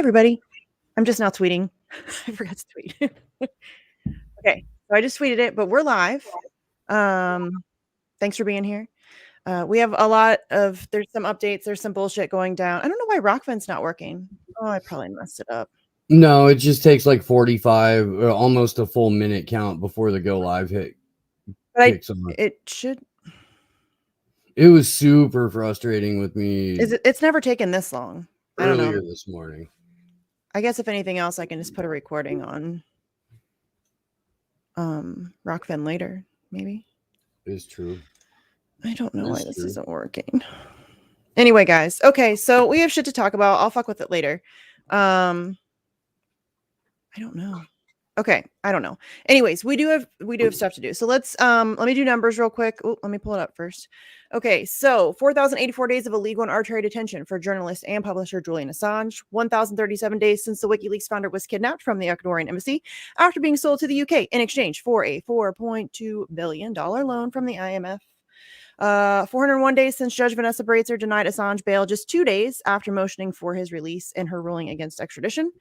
everybody. I'm just now tweeting. I forgot to tweet. Okay, so I just tweeted it, but we're live. Thanks for being here. We have a lot of, there's some updates, there's some bullshit going down. I don't know why Rockfin's not working. Oh, I probably messed it up. No, it just takes like 45, almost a full minute count before the go live hit. But it should. It was super frustrating with me. It's never taken this long. I don't know. Earlier this morning. I guess if anything else, I can just put a recording on Rockfin later, maybe. It's true. I don't know why this isn't working. Anyway, guys. Okay, so we have shit to talk about. I'll fuck with it later. I don't know. Okay, I don't know. Anyways, we do have stuff to do. So let's let me do numbers real quick. Oh, let me pull it up first. Okay, so 4,084 days of illegal and arbitrary detention for journalist and publisher Julian Assange. 1,037 days since the WikiLeaks founder was kidnapped from the Ecuadorian embassy after being sold to the UK in exchange for a $4.2 billion loan from the IMF. 401 days since Judge Vanessa Breitzer denied Assange bail just 2 days after motioning for his release in her ruling against extradition.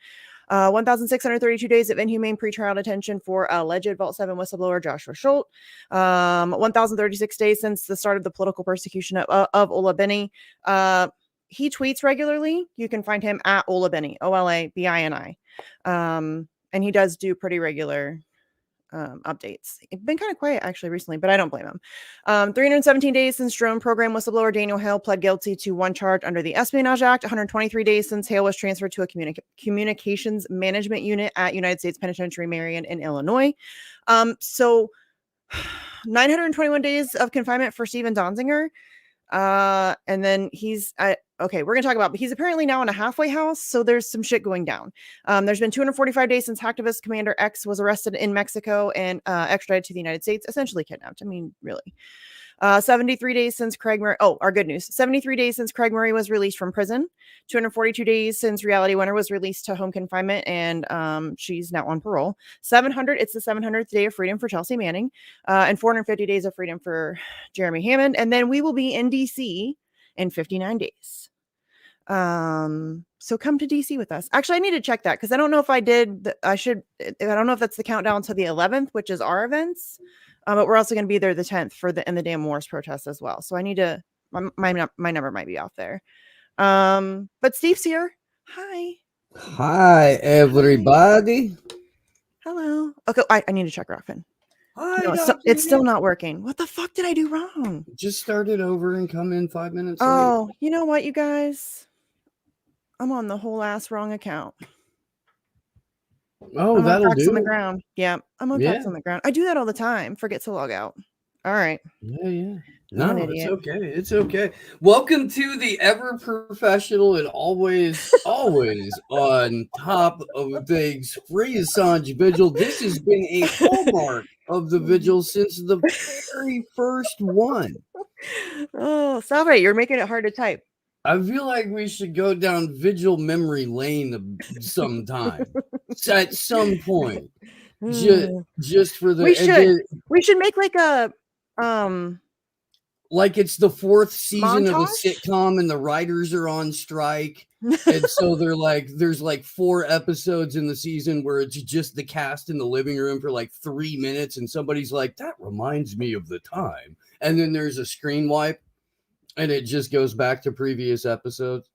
1,632 days of inhumane pretrial detention for alleged Vault 7 whistleblower Joshua Schultz. 1,036 days since the start of the political persecution of Ola Bini. He tweets regularly. You can find him at Ola Bini, OLABINI. And he does do pretty regular updates. It's been kind of quiet actually recently, but I don't blame him. 317 days since drone program whistleblower Daniel Hale pled guilty to one charge under the Espionage Act. 123 days since Hale was transferred to a communications management unit at United States Penitentiary Marion in Illinois. So 921 days of confinement for Steven Donziger. And then he's okay, we're gonna talk about, but he's apparently now in a halfway house, so there's some shit going down. There's been 245 days since hacktivist Commander X was arrested in Mexico and extradited to the United States, essentially kidnapped. I mean, really. 73 days since Craig Murray. Oh, our good news. 73 days since Craig Murray was released from prison. 242 days since Reality Winner was released to home confinement, and she's now on parole. 700. It's the 700th day of freedom for Chelsea Manning, and 450 days of freedom for Jeremy Hammond. And then we will be in DC in 59 days. So come to DC with us. Actually, I need to check that because I don't know if I did. I don't know if that's the countdown to the 11th, which is our events. But we're also going to be there the 10th for the Damn Wars protest as well. So I need to, my number might be off there. But Steve's here. Hi. Hi, everybody. Hello. Okay, I need to check Rockfin. Hi, no, it's still not working. What the fuck did I do wrong? Just start it over and come in 5 minutes. Oh, late. You know what, you guys? I'm on the whole ass wrong account. Oh, that'll do. On the ground. Yeah, I'm on Facts on the ground. I do that all the time. Forget to log out. All right. Yeah. No, it's okay. It's okay. Welcome to the ever professional and always on top of things free Assange Vigil. This has been a hallmark of the Vigil since the very first one. Oh, stop it. You're making it hard to type. I feel like we should go down Vigil memory lane sometime. At some point. Just for the we should make like a like it's the fourth season montage? Of a sitcom and the writers are on strike. And so they're like, there's like 4 episodes in the season where it's just the cast in the living room for like 3 minutes. And somebody's like, that reminds me of the time. And then there's a screen wipe and it just goes back to previous episodes.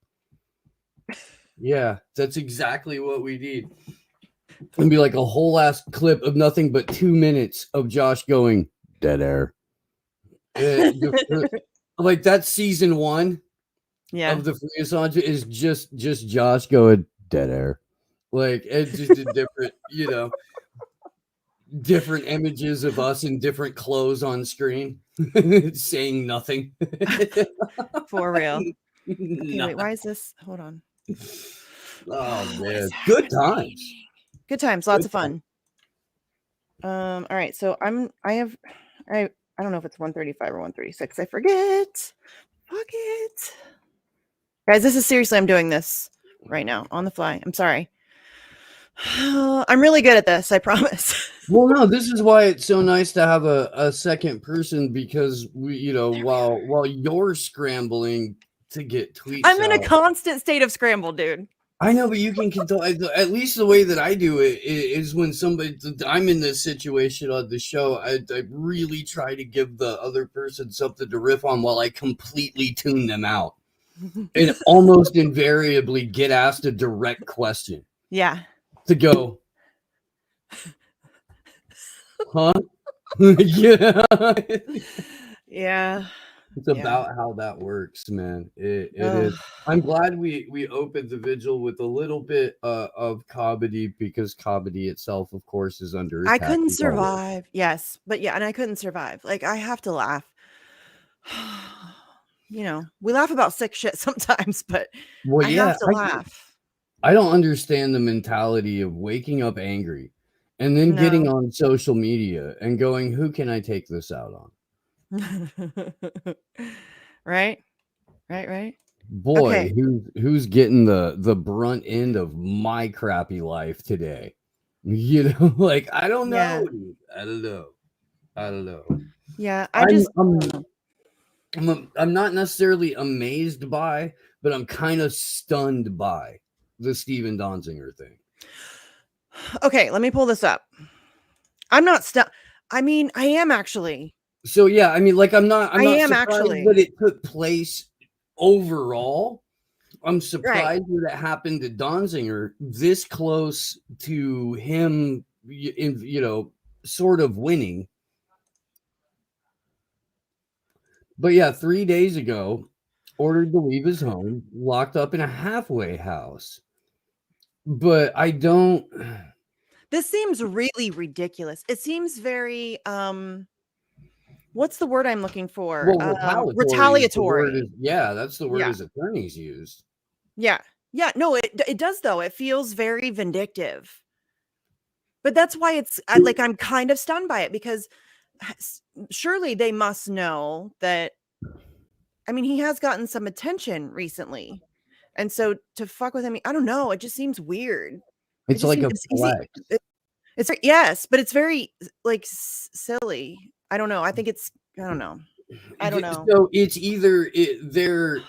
Yeah, that's exactly what we need. It'd be like a whole ass clip of nothing but 2 minutes of Josh going dead air. Like that's season 1 of the Free Assange is just Josh going dead air. Like it's just a different, different images of us in different clothes on screen saying nothing. For real. Okay, wait, why is this? Hold on. Oh man, good times. Good times, lots of fun. All right, so I don't know if it's 135 or 136. I forget. Fuck it. Guys, this is seriously, I'm doing this right now on the fly. I'm sorry. I'm really good at this, I promise. Well, no, this is why it's so nice to have a second person because we, while you're scrambling to get tweets. I'm in a constant state of scramble, dude. I know, but you can control. At least the way that I do it is when I'm in this situation on the show. I really try to give the other person something to riff on while I completely tune them out, and almost invariably get asked a direct question. Yeah. To go, huh? Yeah. Yeah. It's about how that works, man. It is. I'm glad we opened the vigil with a little bit of comedy, because comedy itself, of course, is under attack. I couldn't survive. Yes, but yeah, and I couldn't survive. Like, I have to laugh. You know, we laugh about sick shit sometimes, but I have to laugh. I don't understand the mentality of waking up angry and then getting on social media and going, "Who can I take this out on?" Right. Boy, Okay. who's getting the brunt end of my crappy life today? You know, like, I don't know. I don't know. Yeah, I'm not necessarily amazed by, but I'm kind of stunned by the Steven Donziger thing. Okay, let me pull this up. I'm not stunned. I mean, I am actually. So yeah, I mean, like, I'm not surprised actually that it took place overall. I'm surprised that it happened to Donziger this close to him, sort of winning. But yeah, 3 days ago, ordered to leave his home, locked up in a halfway house. But I don't. This seems really ridiculous. It seems very what's the word I'm looking for? Well, retaliatory. That's the word his attorneys used. Yeah. Yeah, no, it does though. It feels very vindictive. But that's why I'm kind of stunned by it, because surely they must know that. I mean, he has gotten some attention recently. And so to fuck with him, I don't know, it just seems weird. It's like a flex. It's yes, but it's very like silly. I don't know. I don't know. So it's either they're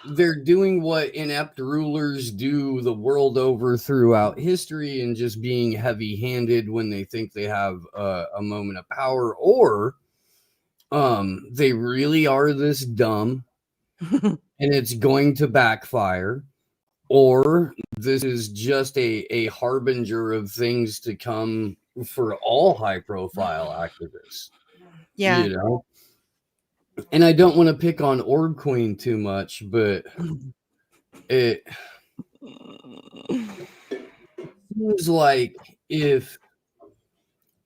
doing what inept rulers do the world over throughout history and just being heavy-handed when they think they have a moment of power, or they really are this dumb and it's going to backfire, or this is just a harbinger of things to come for all high-profile activists. Yeah. You know? And I don't want to pick on Orb Queen too much, but it seems like if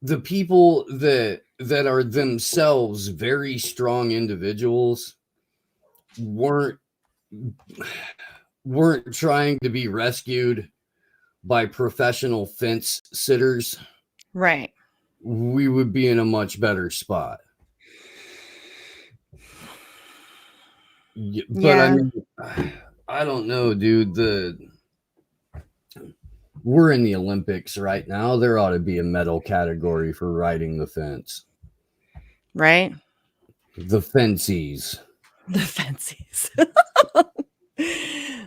the people that are themselves very strong individuals weren't trying to be rescued by professional fence sitters, right, we would be in a much better spot. But I mean, I don't know, dude. We're in the Olympics right now. There ought to be a medal category for riding the fence. Right? The fences. The fences. We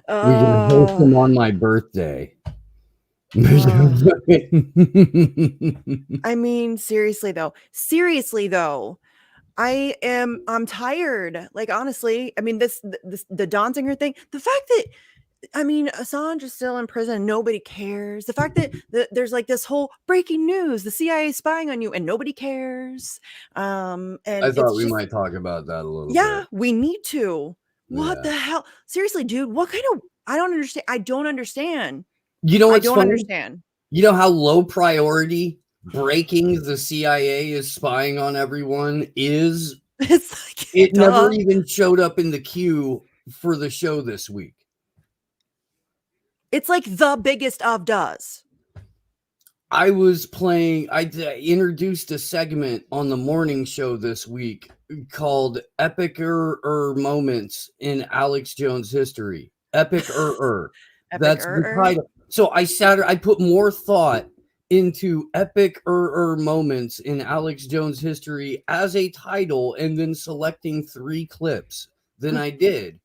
can host them on my birthday. I mean, seriously though, I'm tired. Like, honestly, I mean, the Donziger thing, the fact that, I mean, Assange is still in prison, nobody cares. The fact that there's like this whole breaking news, the CIA is spying on you, and nobody cares. And I thought we might talk about that a little bit. Yeah, we need to. What the hell? Seriously, dude, what kind of, I don't understand. You know what's I don't funny? understand. You know how low priority breaking the CIA is spying on everyone is? It's like, it never even showed up in the queue for the show this week. It's like the biggest of does. I introduced a segment on the morning show this week called Epic Moments in Alex Jones History. Epic That's the title. So I put more thought into Epic Moments in Alex Jones History as a title and then selecting 3 clips than I did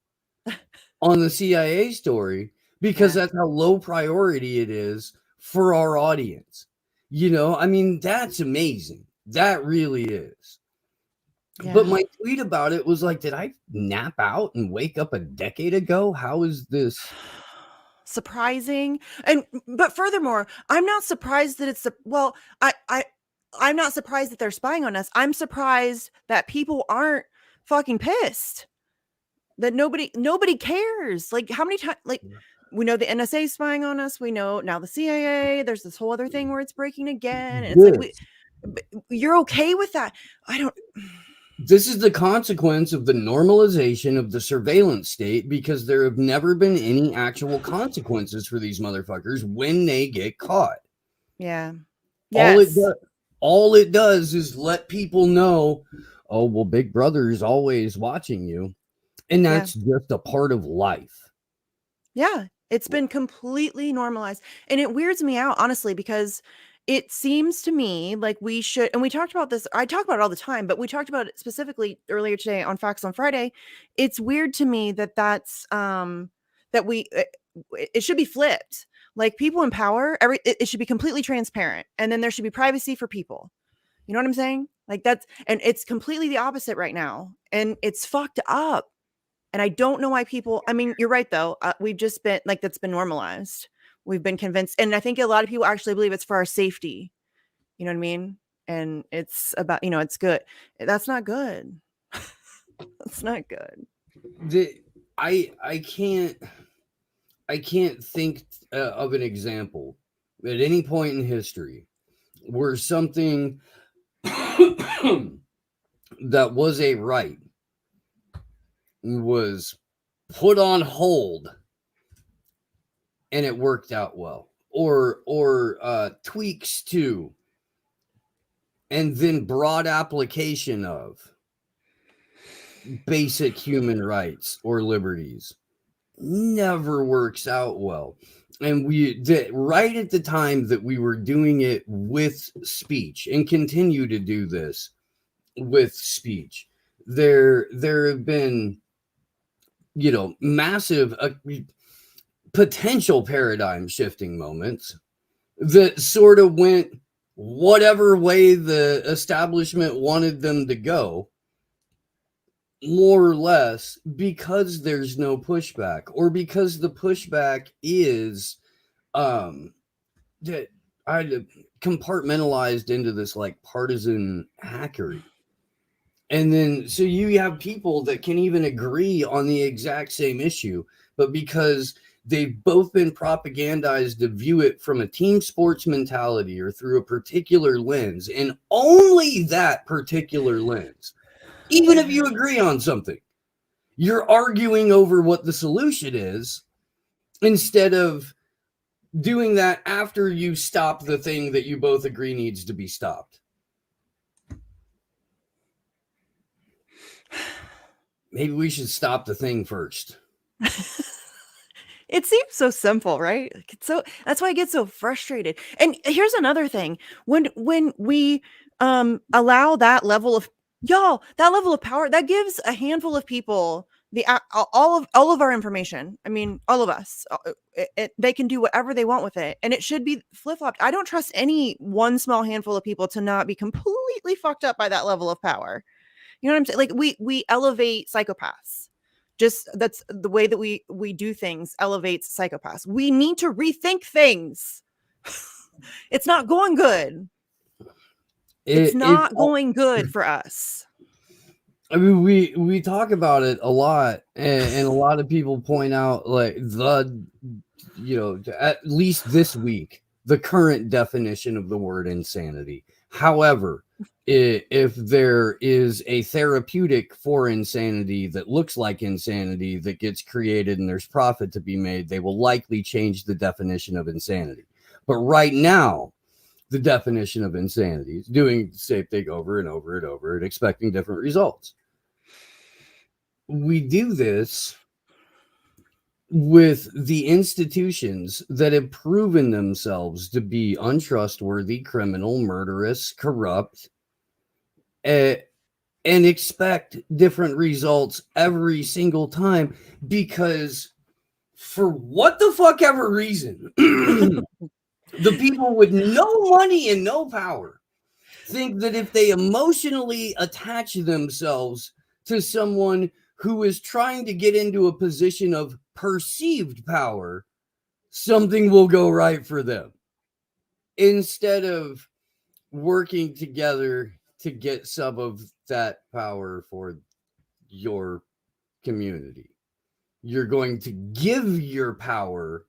on the CIA story, because that's how low priority it is for our audience. You know, I mean, that's amazing. That really is. Yeah. But my tweet about it was like, did I nap out and wake up a decade ago? How is this surprising? But furthermore, I'm not surprised that it's I'm not surprised that they're spying on us. I'm surprised that people aren't fucking pissed. That nobody cares. Like, how many times, like, we know the NSA is spying on us. We know now the CIA. There's this whole other thing where it's breaking again. And it's like, you're okay with that? This is the consequence of the normalization of the surveillance state, because there have never been any actual consequences for these motherfuckers when they get caught. Yeah. Yes. All it does is let people know, oh, well, Big Brother is always watching you. And that's just a part of life. Yeah. It's been completely normalized. And it weirds me out, honestly, because it seems to me like we should, and we talked about this, I talk about it all the time, but we talked about it specifically earlier today on Facts on Friday. It's weird to me that it should be flipped. Like, people in power, it should be completely transparent. And then there should be privacy for people. You know what I'm saying? Like, and it's completely the opposite right now. And it's fucked up. And I don't know why people, I mean, you're right, though. We've just been, like, that's been normalized. We've been convinced. And I think a lot of people actually believe it's for our safety. You know what I mean? And it's about, it's good. That's not good. That's not good. I can't think of an example at any point in history where something that was a right was put on hold and it worked out well, or tweaks to and then broad application of basic human rights or liberties never works out well. And right at the time that we were doing it with speech and continue to do this with speech, there have been, massive potential paradigm shifting moments that sort of went whatever way the establishment wanted them to go, more or less, because there's no pushback, or because the pushback is that I compartmentalized into this like partisan hackery. And then so you have people that can even agree on the exact same issue, but because they've both been propagandized to view it from a team sports mentality or through a particular lens, and only that particular lens, even if you agree on something, you're arguing over what the solution is instead of doing that after you stop the thing that you both agree needs to be stopped. Maybe we should stop the thing first. It seems so simple, right? That's why I get so frustrated. And here's another thing. When we allow that level of power, that gives a handful of people all of our information. I mean, all of us. They can do whatever they want with it, and it should be flip-flopped. I don't trust any one small handful of people to not be completely fucked up by that level of power. You know what I'm saying? Like, we elevate psychopaths. Just that's the way that we do things elevates psychopaths. We need to rethink things. It's not going good. It's not going good for us. I mean, we talk about it a lot, and a lot of people point out, like, at least this week, the current definition of the word insanity. However, if there is a therapeutic for insanity that looks like insanity that gets created and there's profit to be made, they will likely change the definition of insanity. But right now, the definition of insanity is doing the same thing over and over and over and expecting different results. We do this with the institutions that have proven themselves to be untrustworthy, criminal, murderous, corrupt, and expect different results every single time, because for what the fuck ever reason, the people with no money and no power think that if they emotionally attach themselves to someone who is trying to get into a position of perceived power, something will go right for them, instead of working together to get some of that power for your community. You're going to give your power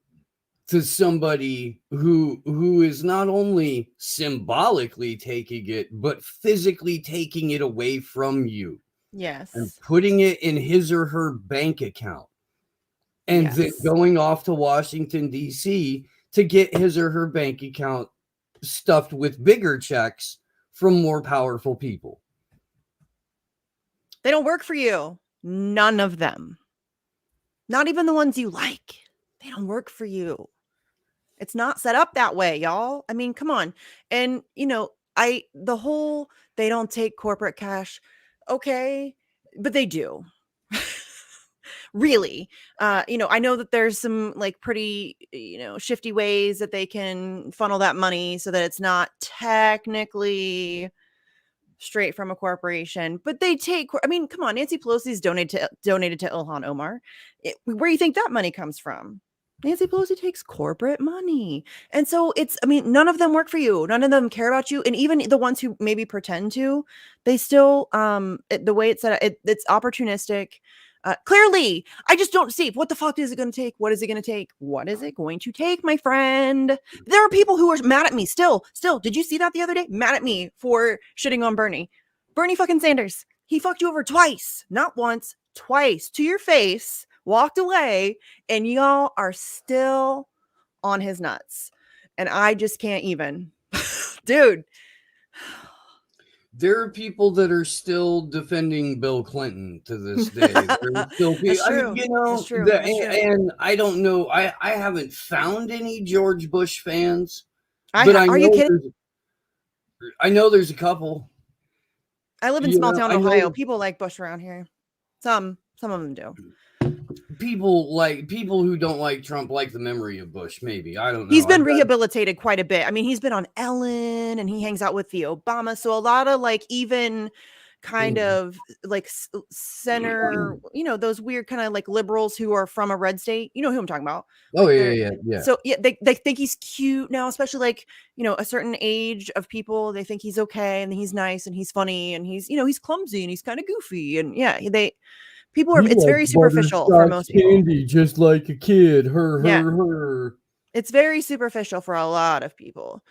to somebody who is not only symbolically taking it, but physically taking it away from you. Yes. And putting it in his or her bank account. And Yes. then going off to Washington, D.C. to get his or her bank account stuffed with bigger checks from more powerful people. They don't work for you. None of them. Not even the ones you like. They don't work for you. It's not set up that way, y'all. I mean, come on. And, you know, the whole, they don't take corporate cash. Okay. But they do. Really. You know, I know that there's some like pretty, you know, shifty ways that they can funnel that money so that it's not technically straight from a corporation, but they take, I mean, come on, Nancy Pelosi's donated to Ilhan Omar. Where do you think that money comes from? Nancy Pelosi takes corporate money. And so it's, I mean, none of them work for you. None of them care about you. And even the ones who maybe pretend to, they still, the way it's set up, it's opportunistic. Clearly, I just don't see what the fuck is it going to take? What is it going to take? What is it going to take, my friend? There are people who are mad at me still. Did you see that the other day? Mad at me for shitting on Bernie. Bernie fucking Sanders. He fucked you over twice, not once, twice to your face, walked away, and y'all are still on his nuts. And I just can't even. Dude. There are people that are still defending Bill Clinton to this day. There's still people, I mean, you know, That's true. and I don't know. I haven't found any George Bush fans, are you kidding? I know there's a couple. I live in small town Ohio. People like Bush around here. Some of them do. People who don't like Trump like the memory of Bush, maybe. I don't know. He's been rehabilitated quite a bit. I mean, he's been on Ellen and he hangs out with the Obama. So a lot of like even kind of like center, you know, those weird kind of like liberals who are from a red state. You know who I'm talking about. Oh, like yeah. So yeah, they think he's cute now, especially like, you know, a certain age of people. They think he's okay and he's nice and he's funny and he's, you know, he's clumsy and he's kind of goofy. And yeah, people are, it's very superficial for most people. Candy, just like a kid. Her. It's very superficial for a lot of people.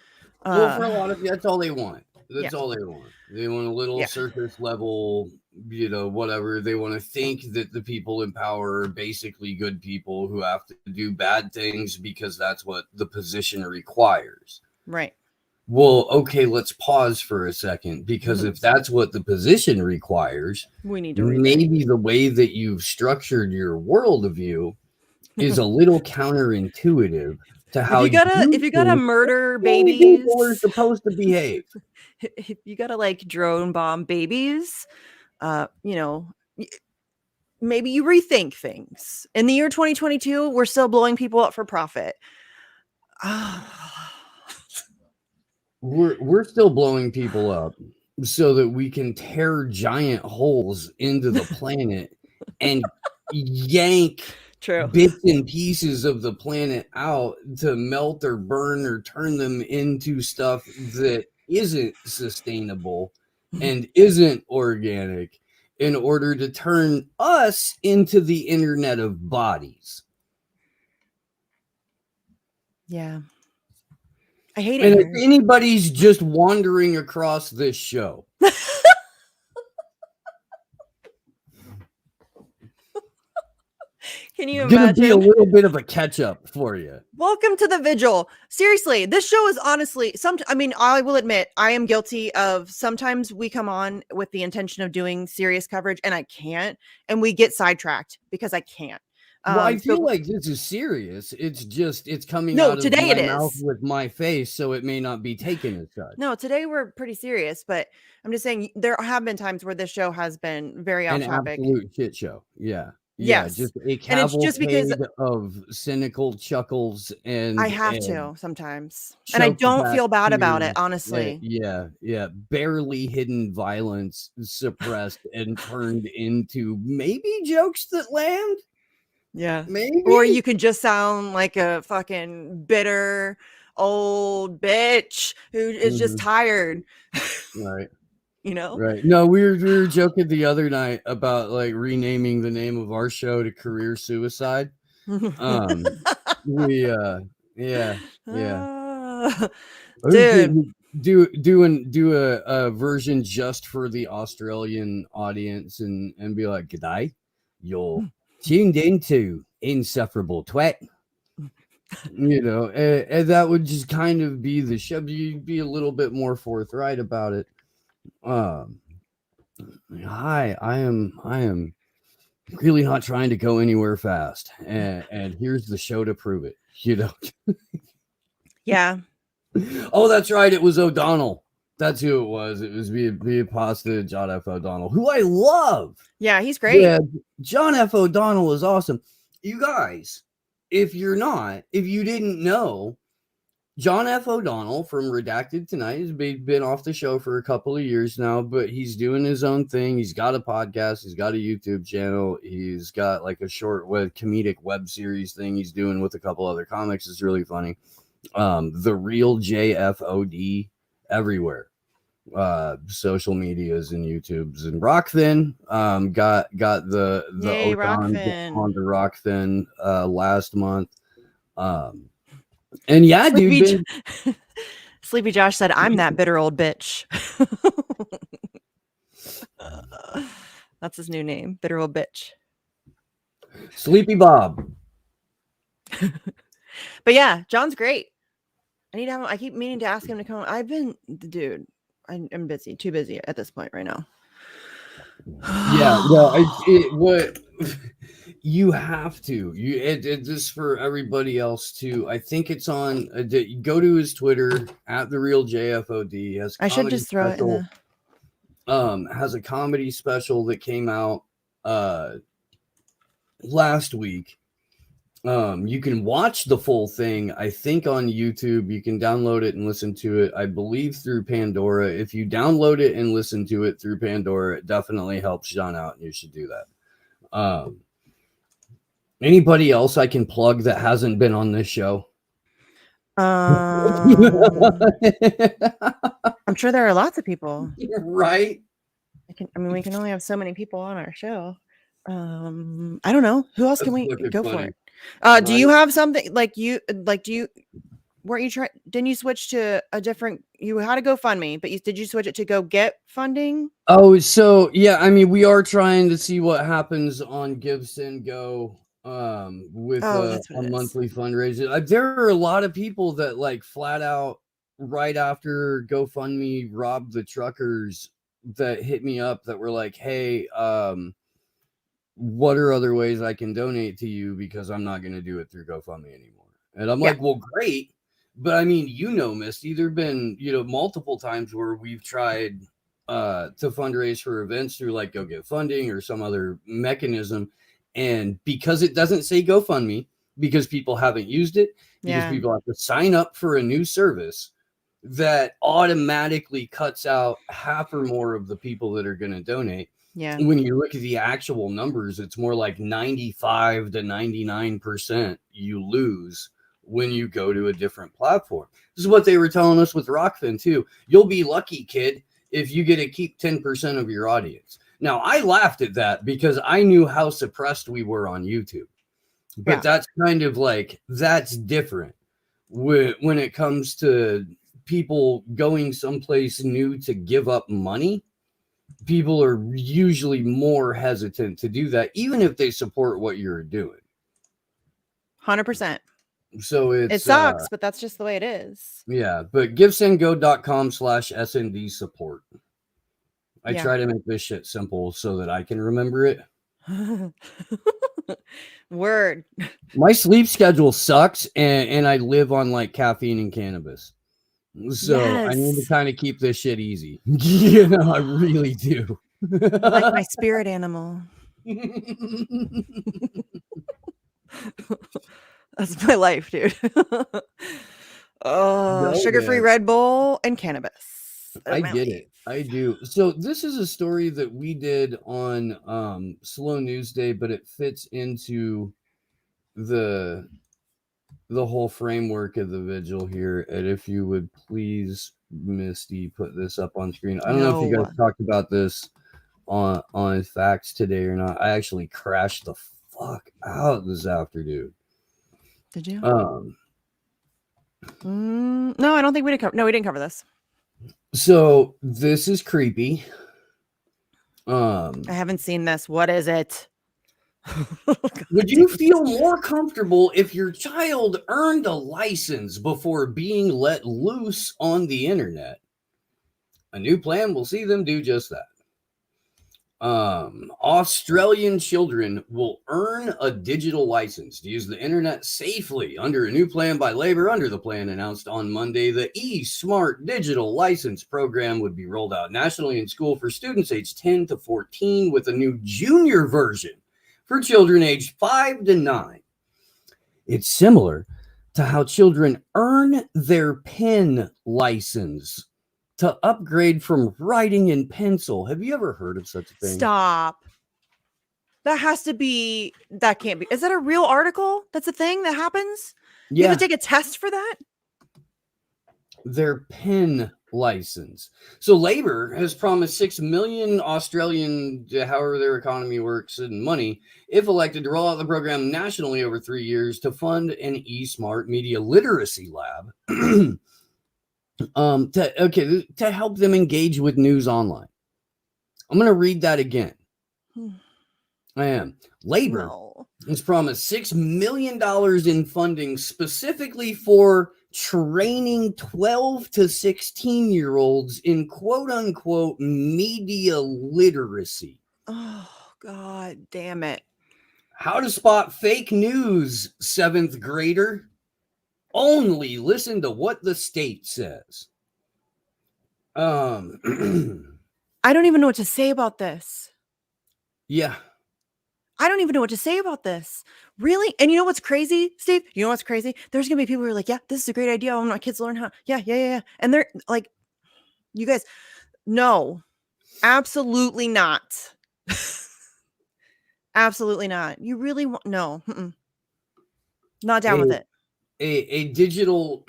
Well, for a lot of, that's all they want. That's all they want. They want a little Yeah. surface level, you know, whatever. They want to think that the people in power are basically good people who have to do bad things because that's what the position requires. Right. Well, okay, let's pause for a second, because if that's what the position requires, we need to maybe the way that you've structured your worldview is a little counterintuitive to how if you gotta murder babies, people are supposed to behave. If you gotta like drone bomb babies, you know, maybe you rethink things. In the year 2022, we're still blowing people up for profit. We're still blowing people up so that we can tear giant holes into the planet and yank bits and pieces of the planet out to melt or burn or turn them into stuff that isn't sustainable and isn't organic, in order to turn us into the internet of bodies. Yeah. I hate it. And if anybody's just wandering across this show, can you imagine? Gonna be a little bit of a catch up for you. Welcome to the vigil. Seriously, this show is honestly I mean, I will admit I am guilty of sometimes we come on with the intention of doing serious coverage and I can't, and we get sidetracked because I can't. Well, I feel like this is serious. It's just, it's coming out of my mouth with my face, so it may not be taken as such. No, today we're pretty serious, but I'm just saying there have been times where this show has been very off topic. An absolute shit show. Yeah. Yeah, Yes. just a And it's just because cavalcade of cynical chuckles and I have to sometimes. And I choked don't back feel bad about it, tears. honestly. Yeah. Barely hidden violence suppressed and turned into maybe jokes that land. Yeah. Maybe. Or you can just sound like a fucking bitter old bitch who is just tired. Right. You know? Right. No, we were joking the other night about like renaming the name of our show to Career Suicide. We yeah. Dude. Do a version just for the Australian audience and be like, "G'day, you're tuned into Insufferable Twat." You know, and that would just kind of be the show. You'd be a little bit more forthright about it. Hi, I am really not trying to go anywhere fast, and here's the show to prove it. You know. Yeah. Oh, that's right. It was O'Donnell. That's who it was. It was Via Pasta, John F. O'Donnell, who I love. Yeah, he's great. Yeah, John F. O'Donnell is awesome. You guys, if you didn't know, John F. O'Donnell from Redacted Tonight has been off the show for a couple of years now, but he's doing his own thing. He's got a podcast. He's got a YouTube channel. He's got like a short comedic web series thing he's doing with a couple other comics. It's really funny. The Real JFOD everywhere. Social medias and YouTubes and Rockfin got the Yay, O'Donnell on the Rockfin last month. And yeah, dude. Sleepy Josh said, "I'm that bitter old bitch." That's his new name, bitter old bitch. Sleepy Bob. But yeah, John's great. I keep meaning to ask him to come. I'm busy, too busy at this point right now. Yeah, what you have to. This for everybody else too. I think it's on. Go to his Twitter at the Real JFOD. I should just throw it in the. Has a comedy special that came out last week. You can watch the full thing, I think, on YouTube. You can download it and listen to it, I believe, through Pandora. If you download it and listen to it through Pandora, it definitely helps John out, and you should do that. Anybody else I can plug that hasn't been on this show? I'm sure there are lots of people. Right? We can only have so many people on our show. I don't know. Who else can we go for it? Do you have something didn't you switch to a different, you had a GoFundMe, but did you switch it to Go Get Funding? Oh, so yeah, I mean, we are trying to see what happens on Give Send Go with a monthly fundraiser. There are a lot of people that like flat out right after GoFundMe robbed the truckers that hit me up that were like, hey, what are other ways I can donate to you, because I'm not going to do it through GoFundMe anymore. And I'm like, well, great. But I mean, Misty, there've been, multiple times where we've tried to fundraise for events through like Go Get Funding or some other mechanism. And because it doesn't say GoFundMe, because people haven't used it, because people have to sign up for a new service, that automatically cuts out half or more of the people that are going to donate. Yeah. When you look at the actual numbers, it's more like 95 to 99% you lose when you go to a different platform. This is what they were telling us with Rockfin too. You'll be lucky, kid, if you get to keep 10% of your audience. Now, I laughed at that because I knew how suppressed we were on YouTube. But that's kind of like, that's different when it comes to people going someplace new to give up money. People are usually more hesitant to do that, even if they support what you're doing. 100%. So it sucks, but that's just the way it is. Yeah, but givesendgo.com/SND support. I try to make this shit simple so that I can remember it. Word. My sleep schedule sucks, and I live on like caffeine and cannabis. So I need to kind of keep this shit easy. I really do. Like my spirit animal. That's my life, dude. Sugar-free Red Bull and cannabis. I get it. I do. So this is a story that we did on Slow News Day, but it fits into the whole framework of the vigil here. And if you would please, Misty, put this up on screen. I don't know if you guys talked about this on Facts today or not. I actually crashed the fuck out this afternoon. Did you? No, I don't think we did cover. No, we didn't cover this. So this is creepy. I haven't seen this. What is it? Would you feel more comfortable if your child earned a license before being let loose on the internet? A new plan will see them do just that. Australian children will earn a digital license to use the internet safely under a new plan by Labor. Under the plan announced on Monday, the eSmart digital license program would be rolled out nationally in school for students aged 10 to 14 with a new junior version for children aged 5 to 9. It's similar to how children earn their pen license to upgrade from writing in pencil. Have you ever heard of such a thing? Stop. That can't be. Is that a real article? That's a thing that happens? Yeah. You have to take a test for that? Their pen license. So Labor has promised 6 million Australian, however their economy works, in money, if elected, to roll out the program nationally over 3 years to fund an eSmart media literacy lab. To help them engage with news online. I'm going to read that again. I am. Labor has promised $6 million in funding specifically for training 12 to 16-year-olds in quote-unquote media literacy. Oh, God damn it. How to spot fake news, 7th grader. Only listen to what the state says. I don't even know what to say about this. Yeah. I don't even know what to say about this. Really? And you know what's crazy, Steve? You know what's crazy? There's going to be people who are like, yeah, this is a great idea. I want my kids to learn how. Yeah. And they're like, you guys, no, absolutely not. Absolutely not. You really want, no. Not down with it. A digital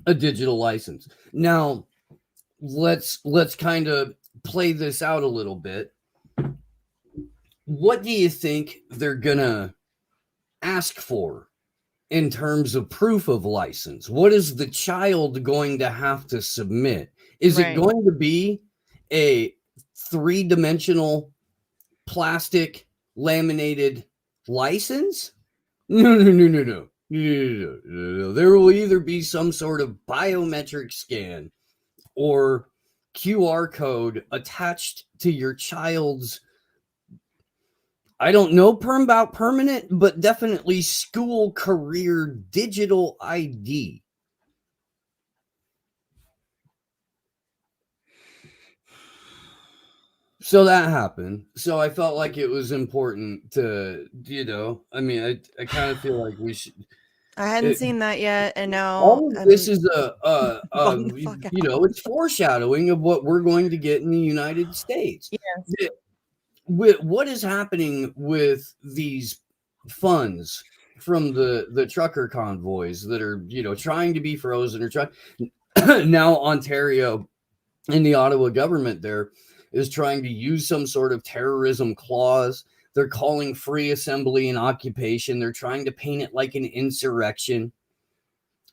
a digital license. Now let's kind of play this out a little bit. What do you think they're gonna ask for in terms of proof of license? What is the child going to have to submit? Is it going to be a 3-dimensional plastic laminated license? No. There will either be some sort of biometric scan or QR code attached to your child's, I don't know about permanent, but definitely school career digital ID. So that happened. So I felt like it was important to, I mean, I kind of feel like we should. I hadn't seen that yet, and now all of this is it's foreshadowing of what we're going to get in the United States. Yes. With what is happening with these funds from the trucker convoys that are trying to be frozen or trying now, Ontario and the Ottawa government there is trying to use some sort of terrorism clause. They're calling free assembly and occupation. They're trying to paint it like an insurrection.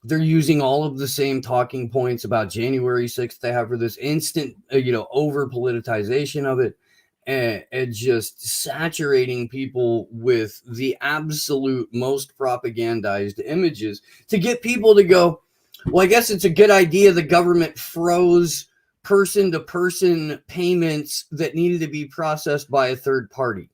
They're using all of the same talking points about January 6th they have for this instant, over politicization of it, and just saturating people with the absolute most propagandized images to get people to go, well, I guess it's a good idea the government froze person-to-person payments that needed to be processed by a third party.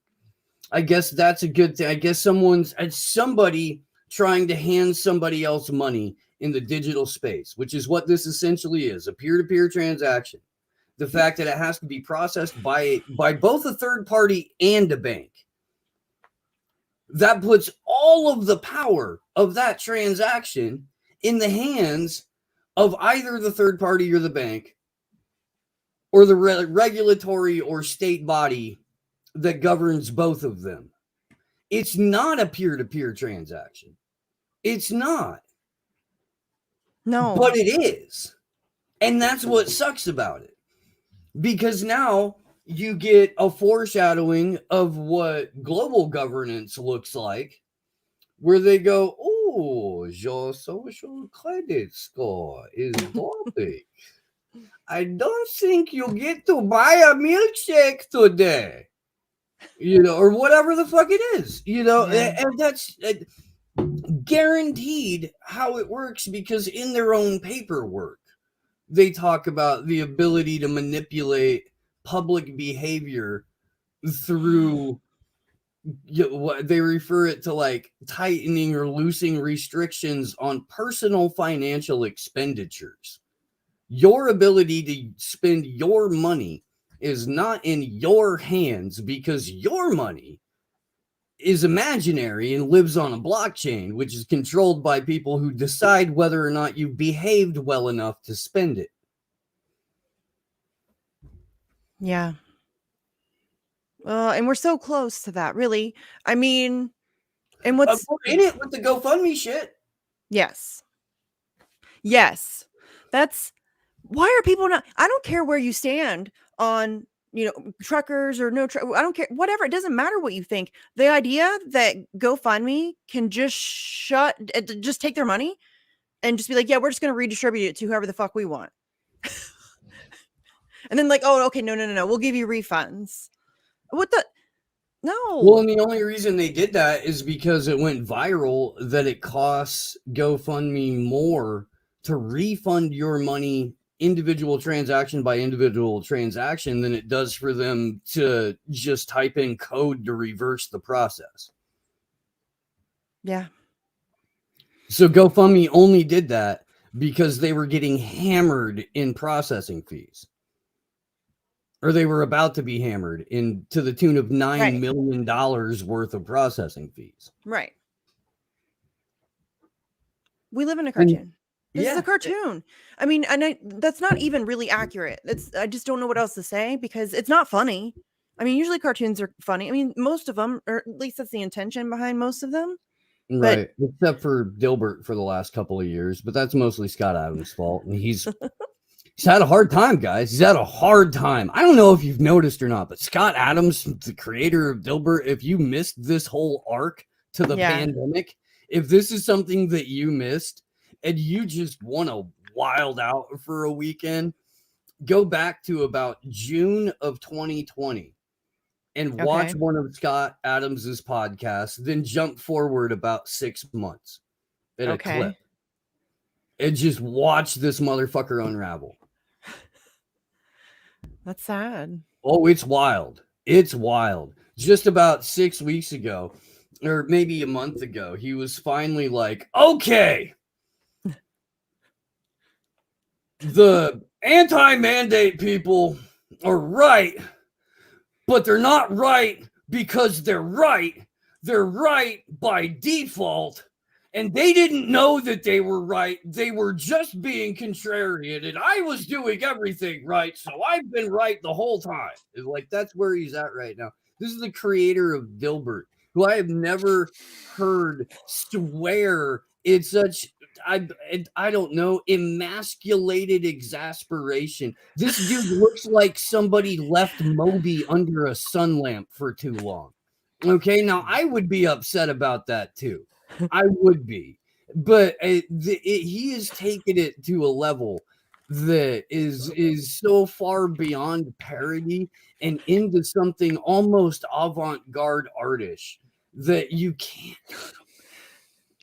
I guess that's a good thing. I guess somebody trying to hand somebody else money in the digital space, which is what this essentially is, a peer-to-peer transaction the fact that it has to be processed by both a third party and a bank, that puts all of the power of that transaction in the hands of either the third party or the bank or the regulatory or state body that governs both of them. It's not a peer-to-peer transaction. It's not. No. But it is. And that's what sucks about it. Because now you get a foreshadowing of what global governance looks like, where they go, oh, your social credit score is dropping. I don't think you'll get to buy a milkshake today. Or whatever the fuck it is, and that's guaranteed how it works, because in their own paperwork, they talk about the ability to manipulate public behavior through what they refer it to like tightening or loosening restrictions on personal financial expenditures. Your ability to spend your money is not in your hands, because your money is imaginary and lives on a blockchain, which is controlled by people who decide whether or not you behaved well enough to spend it. Yeah. And we're so close to that, really. I mean, and what's in it with the GoFundMe shit? Yes. That's why are people not? I don't care where you stand on, truckers or no truck. I don't care. Whatever. It doesn't matter what you think. The idea that GoFundMe can just take their money and just be like, yeah, we're just going to redistribute it to whoever the fuck we want. And then like, oh, okay, no. We'll give you refunds. What the? No. Well, and the only reason they did that is because it went viral that it costs GoFundMe more to refund your money individual transaction by individual transaction than it does for them to just type in code to reverse the process. Yeah. So GoFundMe only did that because they were getting hammered in processing fees. Or they were about to be hammered to the tune of $9 million worth of processing fees. Right. We live in a cartoon. This is a cartoon. I mean, and that's not even really accurate. I just don't know what else to say, because it's not funny. I mean, usually cartoons are funny. I mean, most of them, or at least that's the intention behind most of them. Right. Except for Dilbert for the last couple of years, but that's mostly Scott Adams' fault. And he's had a hard time, guys. He's had a hard time. I don't know if you've noticed or not, but Scott Adams, the creator of Dilbert, if you missed this whole arc to the pandemic, if this is something that you missed and you just want to wild out for a weekend, go back to about June of 2020 and watch one of Scott Adams's podcasts, then jump forward about 6 months at a clip and just watch this motherfucker unravel. That's sad. Oh, it's wild. It's wild. Just about 6 weeks ago, or maybe a month ago, he was finally like, okay, the anti-mandate people are right, but they're not right because they're right. They're right by default. And they didn't know that they were right. They were just being contrarian. And I was doing everything right. So I've been right the whole time. It's like, that's where he's at right now. This is the creator of Dilbert, who I have never heard swear in such, I don't know, emasculated exasperation. This dude looks like somebody left Moby under a sun lamp for too long. Okay, now I would be upset about that too. I would be, but he has taken it to a level that is so far beyond parody and into something almost avant-garde artish that you can't.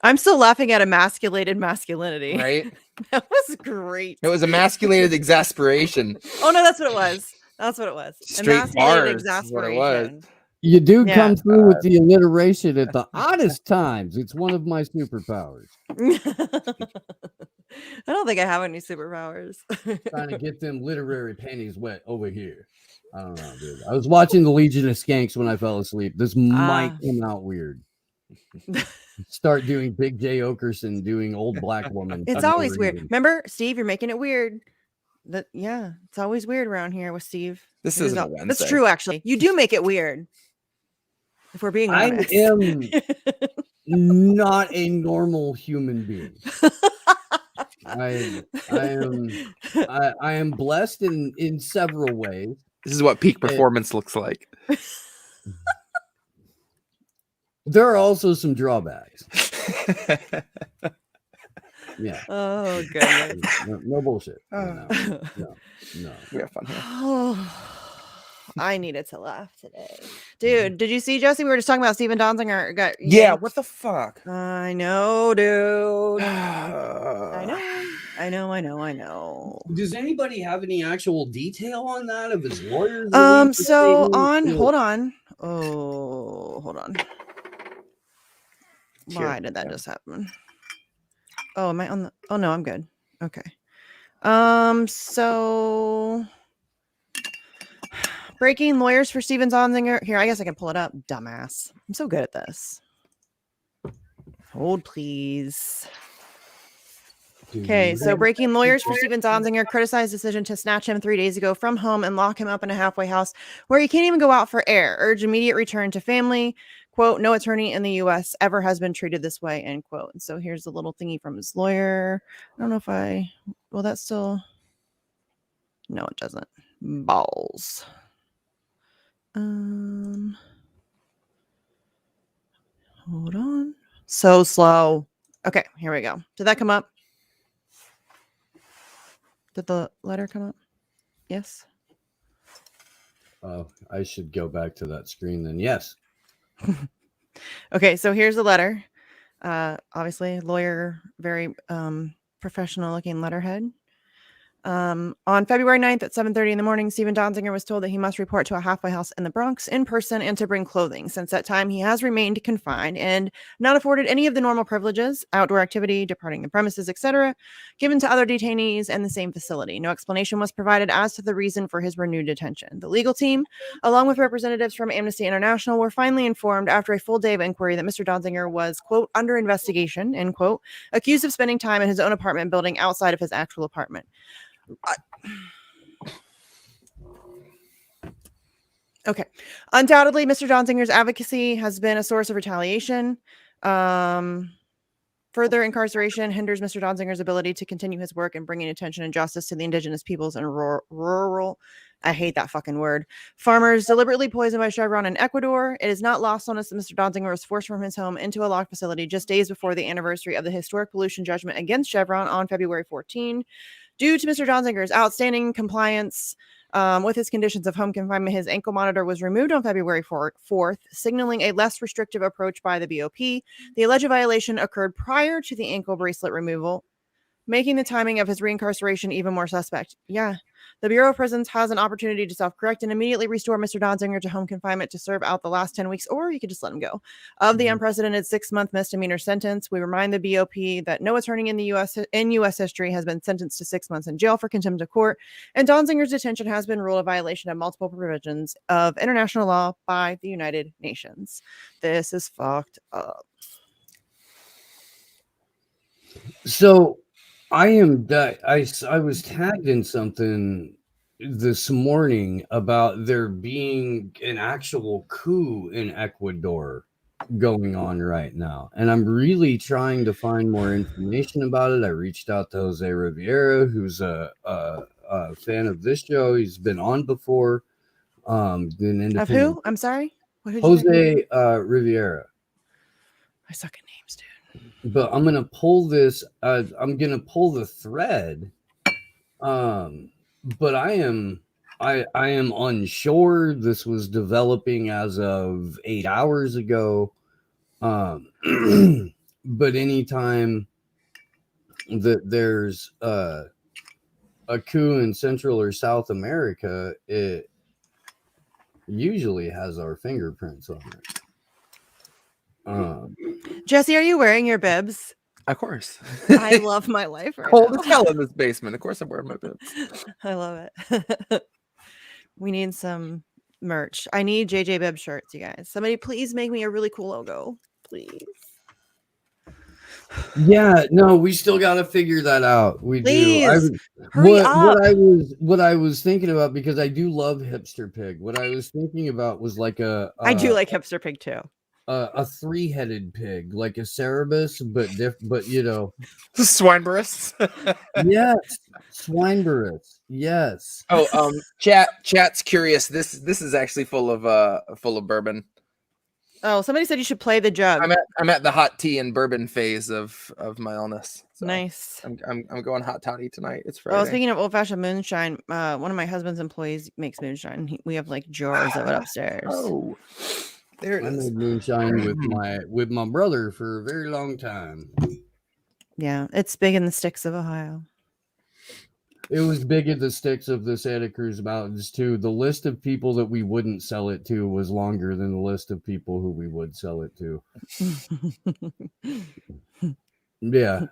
I'm still laughing at emasculated masculinity. Right? That was great. It was emasculated exasperation. Oh no, that's what it was. That's what it was. Straight bars. Exasperation. You do come through with the alliteration at the oddest times. It's one of my superpowers. I don't think I have any superpowers. Trying to get them literary panties wet over here. I don't know, dude. I was watching the Legion of Skanks when I fell asleep. This might come out weird. Start doing Big J. Okerson doing Old Black Woman. It's always weird. Remember, Steve, you're making it weird. Yeah, it's always weird around here with Steve. This isn't a Wednesday. That's true, actually. You do make it weird. If we're being honest. I am not a normal human being. I am blessed in several ways. This is what peak performance looks like. There are also some drawbacks. Yeah. Oh, goodness. No bullshit. No. We have fun here. I needed to laugh today. Dude, did you see, Jesse? We were just talking about Steven Donziger. Yeah, what the fuck? I know, dude. I know. Does anybody have any actual detail on that of his lawyers? Hold on. Oh, hold on. Why did that just happen? Oh, am I on the... Oh, no, I'm good. Okay. So... Breaking lawyers for Steven Donziger. Here, I guess I can pull it up. Dumbass. I'm so good at this. Hold, please. Okay, so breaking lawyers for Steven Donziger criticized decision to snatch him 3 days ago from home and lock him up in a halfway house where he can't even go out for air. Urge immediate return to family. Quote, no attorney in the U.S. ever has been treated this way, end quote. And so here's a little thingy from his lawyer. I don't know if well, that's still... No, it doesn't. Balls. Hold on. So slow. Okay, here we go. Did that come up? Did the letter come up? Yes. Oh, I should go back to that screen then. Yes. Okay, so here's the letter. Obviously, lawyer, very professional looking letterhead. On February 9th at 7:30 in the morning, Steven Donziger was told that he must report to a halfway house in the Bronx in person and to bring clothing. Since that time, he has remained confined and not afforded any of the normal privileges, outdoor activity, departing the premises, etc., given to other detainees in the same facility. No explanation was provided as to the reason for his renewed detention. The legal team, along with representatives from Amnesty International, were finally informed after a full day of inquiry that Mr. Donziger was, quote, under investigation, end quote, accused of spending time in his own apartment building outside of his actual apartment. Okay. Undoubtedly, Mr. Donziger's advocacy has been a source of retaliation. Further incarceration hinders Mr. Donziger's ability to continue his work in bringing attention and justice to the indigenous peoples and rural, I hate that fucking word, farmers deliberately poisoned by Chevron in Ecuador. It is not lost on us that Mr. Donziger was forced from his home into a locked facility just days before the anniversary of the historic pollution judgment against Chevron on February 14. Due to Mr. Donziger's outstanding compliance with his conditions of home confinement, his ankle monitor was removed on February 4th, signaling a less restrictive approach by the BOP. The alleged violation occurred prior to the ankle bracelet removal, making the timing of his reincarceration even more suspect. Yeah. The Bureau of Prisons has an opportunity to self-correct and immediately restore Mr. Donziger to home confinement to serve out the last 10 weeks, or you could just let him go. Of the unprecedented 6-month misdemeanor sentence, we remind the BOP that no attorney in U.S. history has been sentenced to 6 months in jail for contempt of court, and Donziger's detention has been ruled a violation of multiple provisions of international law by the United Nations. This is fucked up. So... I was tagged in something this morning about there being an actual coup in Ecuador going on right now. And I'm really trying to find more information about it. I reached out to Jose Riviera, who's a fan of this show. He's been on before. Of who? I'm sorry? Jose Riviera. I suck at names, dude. But I'm gonna pull this. I'm gonna pull the thread. But I am unsure. This was developing as of 8 hours ago. But anytime that there's a coup in Central or South America, it usually has our fingerprints on it. Jesse, are you wearing your bibs? Of course. I love my life right Cold now. as hell in this basement. Of course I'm wearing my boots. I love it. We need some merch. I need JJ Beb shirts, you guys. Somebody please make me a really cool logo. Please. Yeah, no, we still got to figure that out. We Please, do. hurry up. What I was thinking about, because I do love Hipster Pig. What I was thinking about was like I do like Hipster Pig too. A 3-headed pig, like a Cerebus, but you know, Swinebursts. yes, Swineburus, yes. Oh, chat's curious. This is actually full of bourbon. Oh, somebody said you should play the jug. I'm at the hot tea and bourbon phase of my illness. So nice. I'm going hot toddy tonight. It's Friday. Oh, speaking of old fashioned moonshine, one of my husband's employees makes moonshine. We have like jars of it upstairs. Oh, there it is. I made moonshine with my brother for a very long time. Yeah, it's big in the sticks of Ohio. It was big in the sticks of the Santa Cruz Mountains too. The list of people that we wouldn't sell it to was longer than the list of people who we would sell it to. Yeah.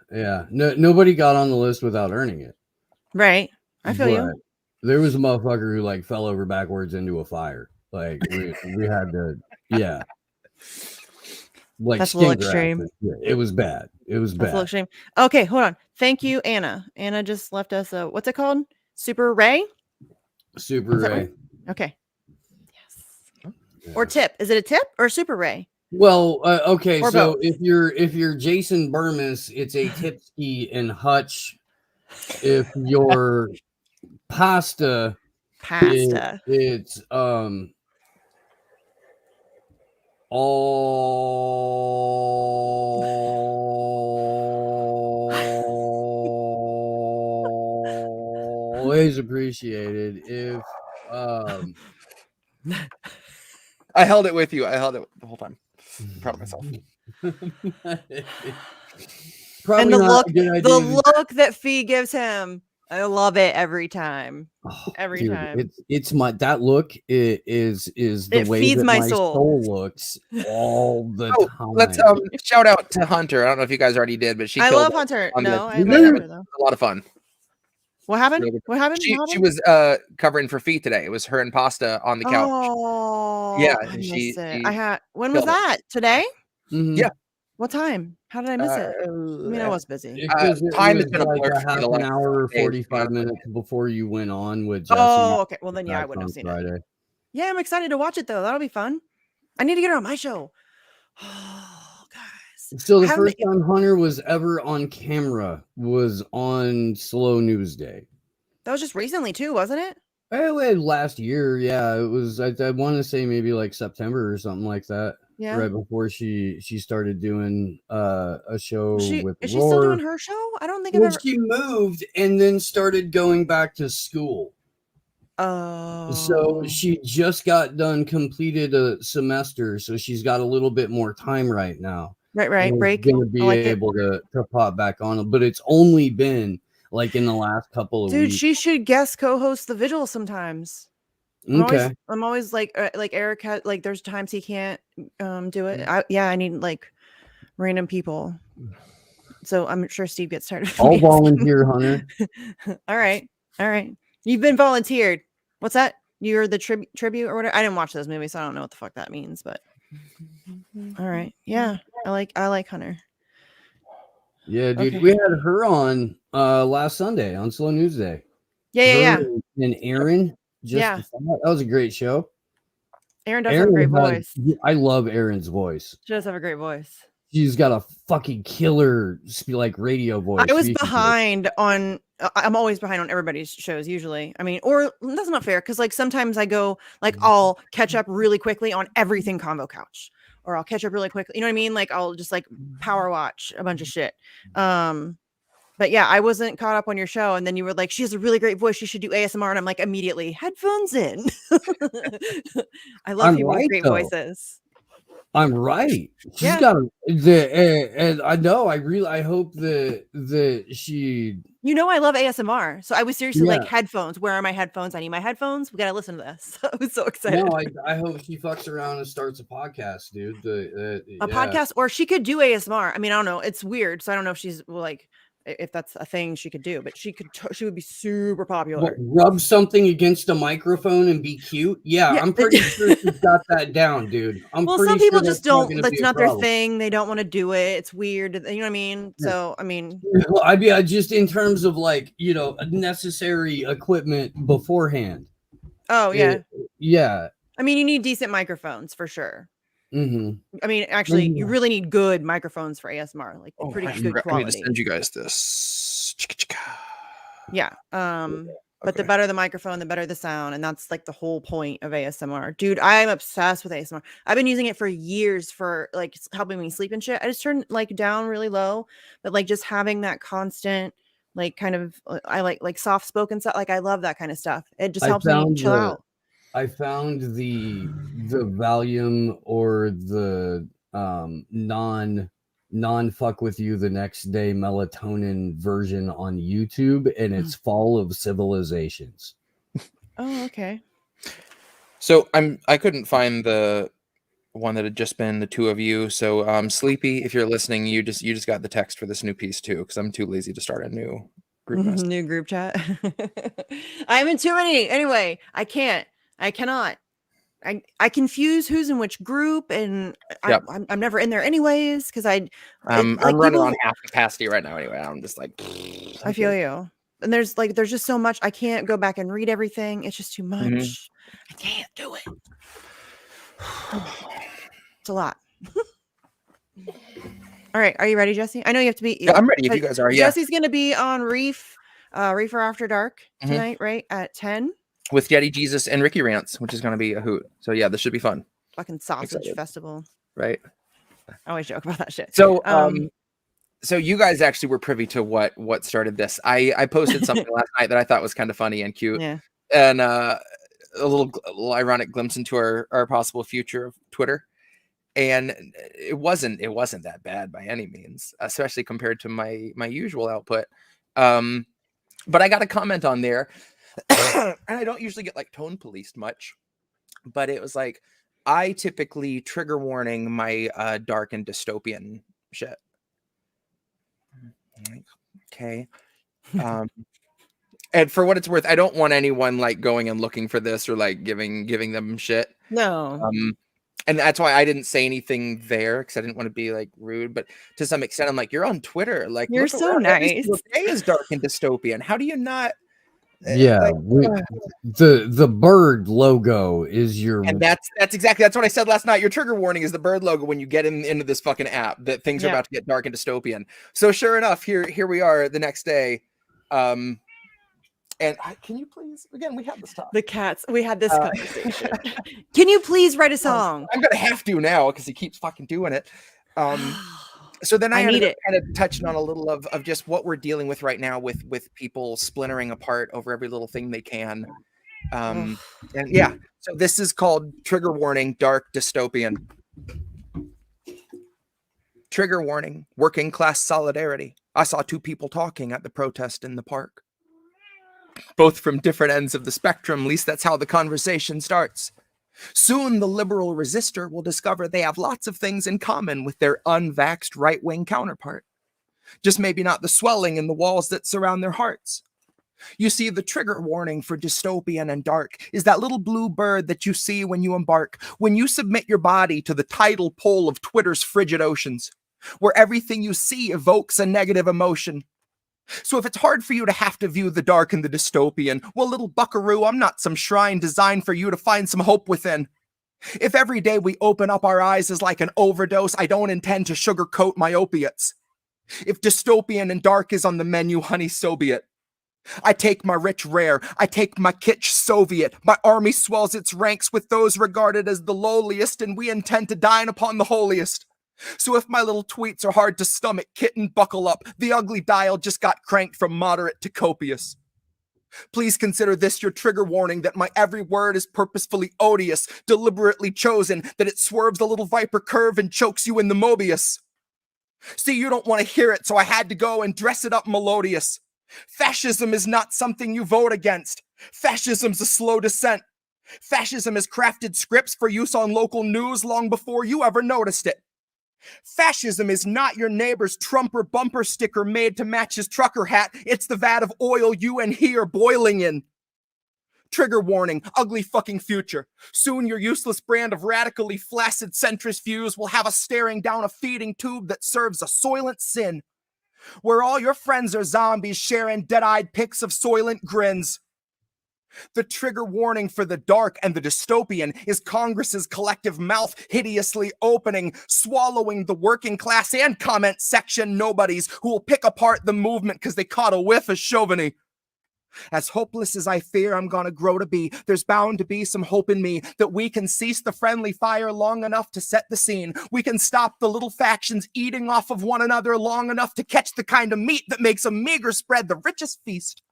No, nobody got on the list without earning it. Right. I feel you. There was a motherfucker who like fell over backwards into a fire. Like we had to, yeah. Like that's a little extreme. Yeah, it was bad. It was bad. That's a little extreme. Okay, hold on. Thank you, Anna. Anna just left us a what's it called? Super Ray? Super Ray. Right? Okay. Yes. Yeah. Or tip. Is it a tip or Super Ray? Well, okay. Or so both. if you're Jason Burmis, it's a Tipsky and Hutch. If you're pasta, it's always appreciated if I held it with you. I held it the whole time. I'm proud of myself. And the look that Fee gives him, I love it every time. Every time. It's my that look is the way feeds that my soul looks all the time. Let's shout out to Hunter. I don't know if you guys already did, but I love Hunter. No, I haven't a lot of fun. What happened? What happened? She was covering for Fee today. It was her and Pasta on the couch. Oh yeah, I had when was that? Today? Mm-hmm. Yeah. What time? How did I miss it? I mean, I was busy. Time has been like a half an hour or 45 minutes before you went on with Jesse. Oh, okay. Well, then, yeah, I wouldn't have seen Friday. It. Yeah, I'm excited to watch it, though. That'll be fun. I need to get her on my show. Oh, guys. So the first time Hunter was ever on camera was on Slow News Day. That was just recently, too, wasn't it? Last year, yeah. It was, I want to say maybe like September or something like that. Yeah. Right before she started doing a show with Is Roar. she still doing her show? I don't think she moved and then started going back to school. Oh. So she just completed a semester, so she's got a little bit more time right now. Right. Break. Going to be able to pop back on, but it's only been like in the last couple of weeks. Dude, she should guest co-host the Vigil sometimes. Okay. I'm always like Eric had like there's times he can't do it. I need like random people. So I'm sure Steve gets tired of I'll volunteer, Hunter. All right. You've been volunteered. What's that? You're the tribute or whatever. I didn't watch those movies, so I don't know what the fuck that means, but all right. Yeah. I like Hunter. Yeah, dude. Okay. We had her on last Sunday on Slow News Day. Yeah. And Aaron. That was a great show. Aaron does have a great voice. I love Aaron's voice. She does have a great voice. She's got a fucking killer like radio voice. I was behind on. I'm always behind on everybody's shows usually. I mean, or that's not fair because like sometimes I go like I'll catch up really quickly on everything Convo Couch, or I'll catch up really quickly. You know what I mean? Like I'll just like power watch a bunch of shit. But yeah, I wasn't caught up on your show. And then you were like, she has a really great voice. She should do ASMR. And I'm like, immediately, headphones in. I love people with great voices. I'm right. She's Yeah. got and I know. I hope that she. You know, I love ASMR. So I was seriously Yeah. like, headphones. Where are my headphones? I need my headphones. We got to listen to this. I was so excited. No, I hope she fucks around and starts a podcast, dude. A podcast, or she could do ASMR. I mean, I don't know. It's weird. So I don't know if she's like, if that's a thing she could do, but she would be super popular. Rub something against a microphone and be cute. Yeah, Yeah. I'm pretty sure she's got that down, dude. Well, some people just don't. That's not their thing. They don't want to do it. It's weird. You know what I mean? Yeah. So I mean, well, I mean, just in terms of like, you know, necessary equipment beforehand. Oh yeah, yeah. I mean, you need decent microphones for sure. Mm-hmm. I mean, actually, you really need good microphones for ASMR, like pretty good quality. I need to send you guys this. Yeah. But the better the microphone, the better the sound, and that's like the whole point of ASMR. Dude, I'm obsessed with ASMR. I've been using it for years for like helping me sleep and shit. I just turn like down really low, but like just having that constant, like kind of, I like soft spoken stuff. Like I love that kind of stuff. It just helps me chill out. I found the Valium or the non fuck with you the next day melatonin version on YouTube, and it's Fall of Civilizations. Oh, okay. So I couldn't find the one that had just been the two of you. So Sleepy, if you're listening, you just got the text for this new piece too, because I'm too lazy to start a new group message. New group chat. I'm in too many. Anyway, I cannot. I confuse who's in which group, and I'm never in there anyways because I'm running on half capacity right now anyway. I'm just like, I feel you. And there's just so much. I can't go back and read everything. It's just too much. I can't do it. It's a lot. All right, are you ready, Jesse? I know you have to be. Yeah, I'm ready if you guys are. Yeah, Jesse's gonna be on Reefer After Dark tonight, right at 10. With Yeti Jesus and Ricky Rants, which is going to be a hoot. So yeah, this should be fun. Fucking sausage festival, right? I always joke about that shit. So so you guys actually were privy to what started this. I posted something last night that I thought was kind of funny and cute, and a little ironic glimpse into our possible future of Twitter. And it wasn't that bad by any means, especially compared to my usual output. But I got a comment on there. And I don't usually get like tone policed much, but it was like, I typically trigger warning my dark and dystopian shit. Okay. And for what it's worth, I don't want anyone like going and looking for this or like giving them shit. No. And that's why I didn't say anything there, because I didn't want to be like rude. But to some extent, I'm like, you're on Twitter. Like, you're so nice. Every day is dark and dystopian. How do you not? Yeah, the bird logo is your, and that's what I said last night. Your trigger warning is the bird logo when you get into this fucking app that things are about to get dark and dystopian. So sure enough, here we are the next day. And can you please, again, we had this talk. The cats, we had this conversation. Can you please write a song? I'm gonna have to now because he keeps fucking doing it. So then I ended up kind of touching on a little of just what we're dealing with right now with people splintering apart over every little thing they can. And yeah, so this is called Trigger Warning, Dark Dystopian. Trigger warning, working class solidarity. I saw two people talking at the protest in the park. Both from different ends of the spectrum, at least that's how the conversation starts. Soon the liberal resistor will discover they have lots of things in common with their unvaxxed right-wing counterpart. Just maybe not the swelling in the walls that surround their hearts. You see, the trigger warning for dystopian and dark is that little blue bird that you see when you embark, when you submit your body to the tidal pull of Twitter's frigid oceans, where everything you see evokes a negative emotion. So if it's hard for you to have to view the dark and the dystopian, well, little buckaroo, I'm not some shrine designed for you to find some hope within. If every day we open up our eyes is like an overdose, I don't intend to sugarcoat my opiates. If dystopian and dark is on the menu, honey, so be it. I take my rich rare, I take my kitsch Soviet, my army swells its ranks with those regarded as the lowliest, and we intend to dine upon the holiest. So if my little tweets are hard to stomach, kitten, buckle up. The ugly dial just got cranked from moderate to copious. Please consider this your trigger warning that my every word is purposefully odious, deliberately chosen, that it swerves a little viper curve and chokes you in the Mobius. See, you don't want to hear it, so I had to go and dress it up melodious. Fascism is not something you vote against. Fascism's a slow descent. Fascism has crafted scripts for use on local news long before you ever noticed it. Fascism is not your neighbor's Trump or bumper sticker made to match his trucker hat. It's the vat of oil you and he are boiling in. Trigger warning, ugly fucking future. Soon your useless brand of radically flaccid centrist views will have us staring down a feeding tube that serves a soylent sin, where all your friends are zombies sharing dead-eyed pics of soylent grins. The trigger warning for the dark and the dystopian is Congress's collective mouth hideously opening, swallowing the working class and comment section nobodies who will pick apart the movement because they caught a whiff of chauviny. As hopeless as I fear I'm gonna grow to be, there's bound to be some hope in me that we can cease the friendly fire long enough to set the scene. We can stop the little factions eating off of one another long enough to catch the kind of meat that makes a meager spread the richest feast.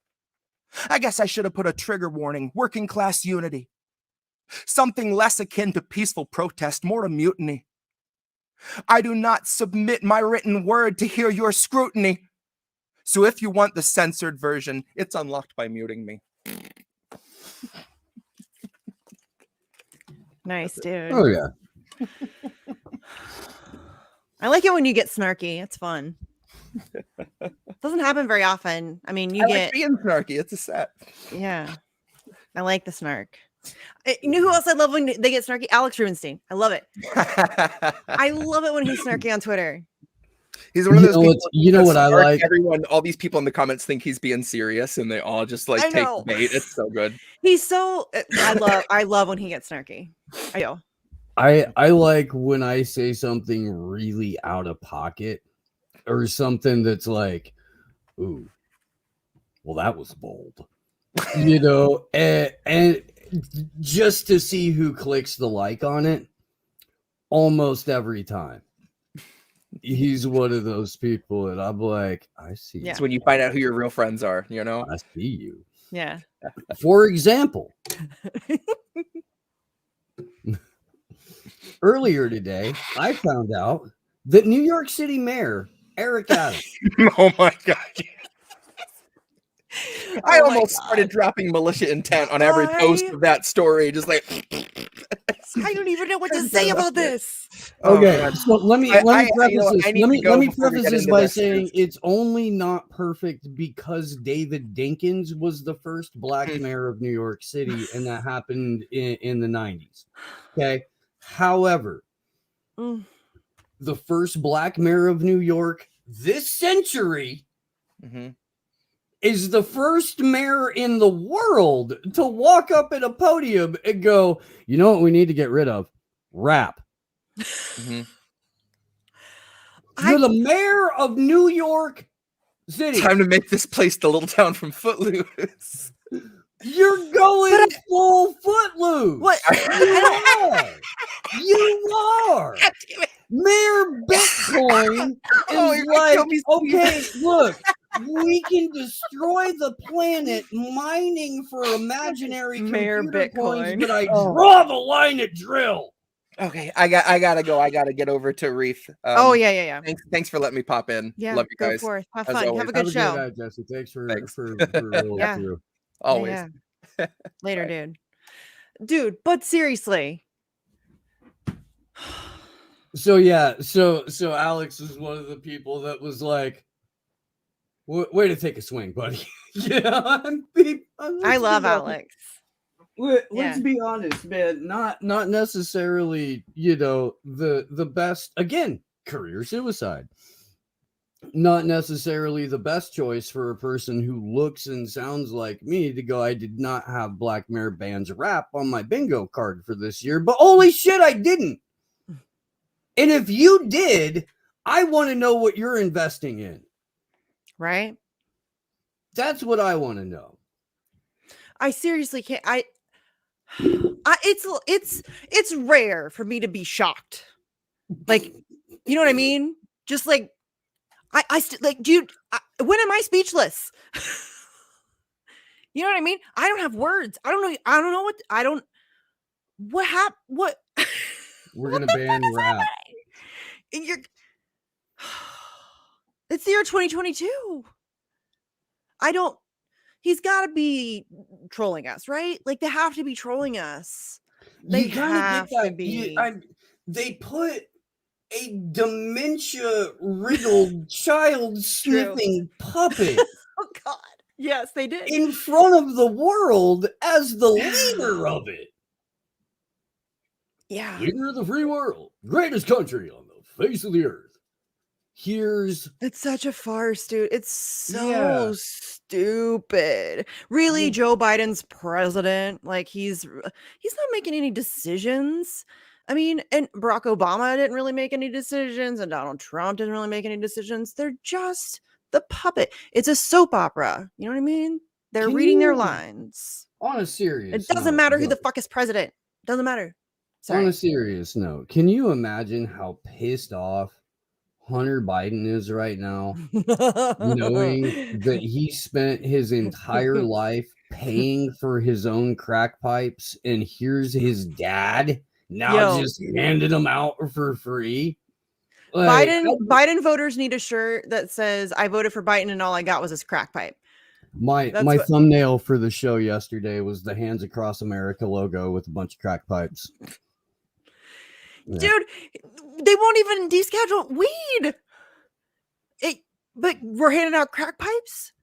I guess I should have put a trigger warning, working class unity. Something less akin to peaceful protest, more to mutiny. I do not submit my written word to hear your scrutiny. So if you want the censored version, it's unlocked by muting me. Nice, dude. Oh yeah. I like it when you get snarky. It's fun. Doesn't happen very often. I mean, you get like being snarky. It's a set. Yeah, I like the snark. You know who else I love when they get snarky? Alex Rubenstein. I love it. I love it when he's snarky on Twitter. He's one of those people. You know what I like? Everyone, all these people in the comments think he's being serious, and they all just like take the bait. It's so good. He's so. I love when he gets snarky. I do. I like when I say something really out of pocket, or something that's like, ooh, well, that was bold, you know, and just to see who clicks the like on it almost every time. He's one of those people, and I'm like, I see. It's when you find out who your real friends are, you know? I see you. Yeah. For example, earlier today, I found out that New York City Mayor Eric Adams. Oh my God. I almost started dropping militia intent on every post of that story, just like I don't even know what to say about this. Okay, so let me preface this by saying it's only not perfect because David Dinkins was the first black mayor of New York City, and that happened in the 90s. Okay, however, the first black mayor of New York this century is the first mayor in the world to walk up at a podium and go, you know what we need to get rid of? Rap. You're the mayor of New York City. Time to make this place the little town from Footloose. You're going full Footloose. What? You are. Mayor Bitcoin is like, okay, look, we can destroy the planet mining for imaginary Mayor computer Bitcoin. coins, but I draw the line at drill. Okay, I gotta go. I gotta get over to Reef. Yeah. Thanks for letting me pop in. Yeah, love you guys. Go forth. Have fun. Have a good show. Good night, Jesse. Thanks for rolling through. Always. Yeah. Later, dude. But seriously. So Alex is one of the people that was like, way to take a swing, buddy. Yeah, I love Alex. Let's be honest, man. Not necessarily, you know, the best. Again, career suicide. Not necessarily the best choice for a person who looks and sounds like me to go, I did not have Black Mare Band's rap on my bingo card for this year, but holy shit, I didn't. And if you did, I want to know what you're investing in. Right? That's what I want to know. I seriously can't. It's rare for me to be shocked. Like, you know what I mean? Just like, when am I speechless? You know what I mean? I don't have words. I don't know what happened. What? We're going to ban rap. It's the year 2022. He's got to be trolling us, right? Like, they have to be trolling us. They have to be. They put a dementia-riddled child sniffing puppet. Oh, God. Yes, they did. In front of the world as the leader of it. Yeah. Leader of the free world. Greatest country on the face of the earth. It's such a farce, dude. It's so stupid. Really, Joe Biden's president. Like, he's not making any decisions. I mean, and Barack Obama didn't really make any decisions, and Donald Trump didn't really make any decisions. They're just the puppet. It's a soap opera. You know what I mean? They're reading their lines. On a serious It doesn't matter who the fuck is president. Doesn't matter. Sorry. On a serious note, can you imagine how pissed off Hunter Biden is right now, knowing that he spent his entire life paying for his own crack pipes, and here's his dad now just handed them out for free? Like, Biden voters need a shirt that says, "I voted for Biden and all I got was his crack pipe." My thumbnail for the show yesterday was the Hands Across America logo with a bunch of crack pipes. Yeah. Dude, they won't even deschedule weed. But we're handing out crack pipes?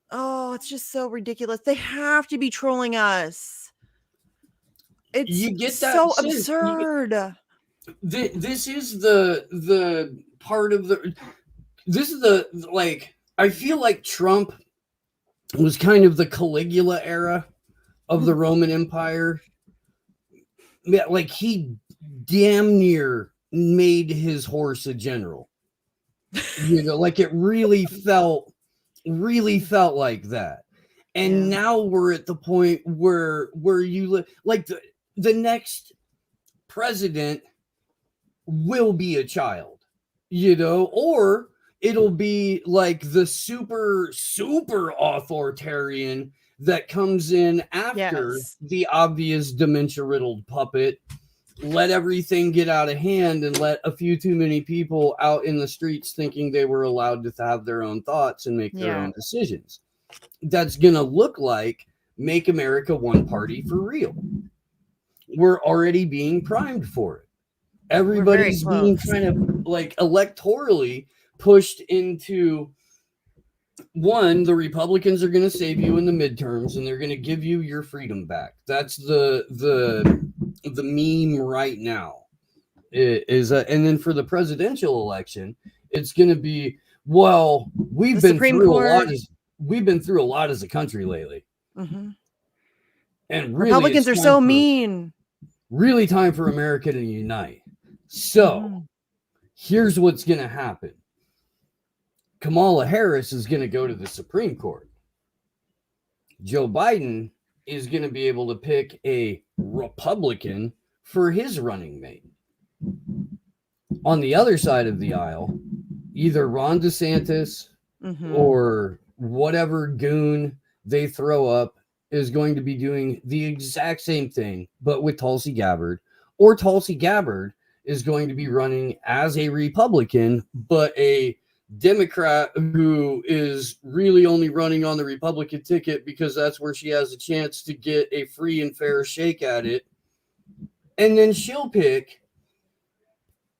Oh, it's just so ridiculous. They have to be trolling us. It's so absurd. This is the part of I feel like Trump was kind of the Caligula era of the Roman Empire. Yeah, like, he damn near made his horse a general. You know, like, it really felt like that. And now we're at the point where you like the next president will be a child, you know, or it'll be like the super authoritarian that comes in after the obvious dementia-riddled puppet, let everything get out of hand, and let a few too many people out in the streets thinking they were allowed to have their own thoughts and make their own decisions. That's going to look like Make America One Party for real. We're already being primed for it. Everybody's being kind of like electorally pushed into, one, the Republicans are going to save you in the midterms and they're going to give you your freedom back. That's the meme right now. And then for the presidential election, it's going to be, well, we've been through a lot as a country lately. Mm-hmm. And really, Republicans are so mean. Really time for America to unite. So here's what's going to happen. Kamala Harris is going to go to the Supreme Court. Joe Biden is going to be able to pick a Republican for his running mate. On the other side of the aisle, either Ron DeSantis or whatever goon they throw up is going to be doing the exact same thing, but with Tulsi Gabbard, or Tulsi Gabbard is going to be running as a Republican, but a Democrat who is really only running on the Republican ticket because that's where she has a chance to get a free and fair shake at it. And then she'll pick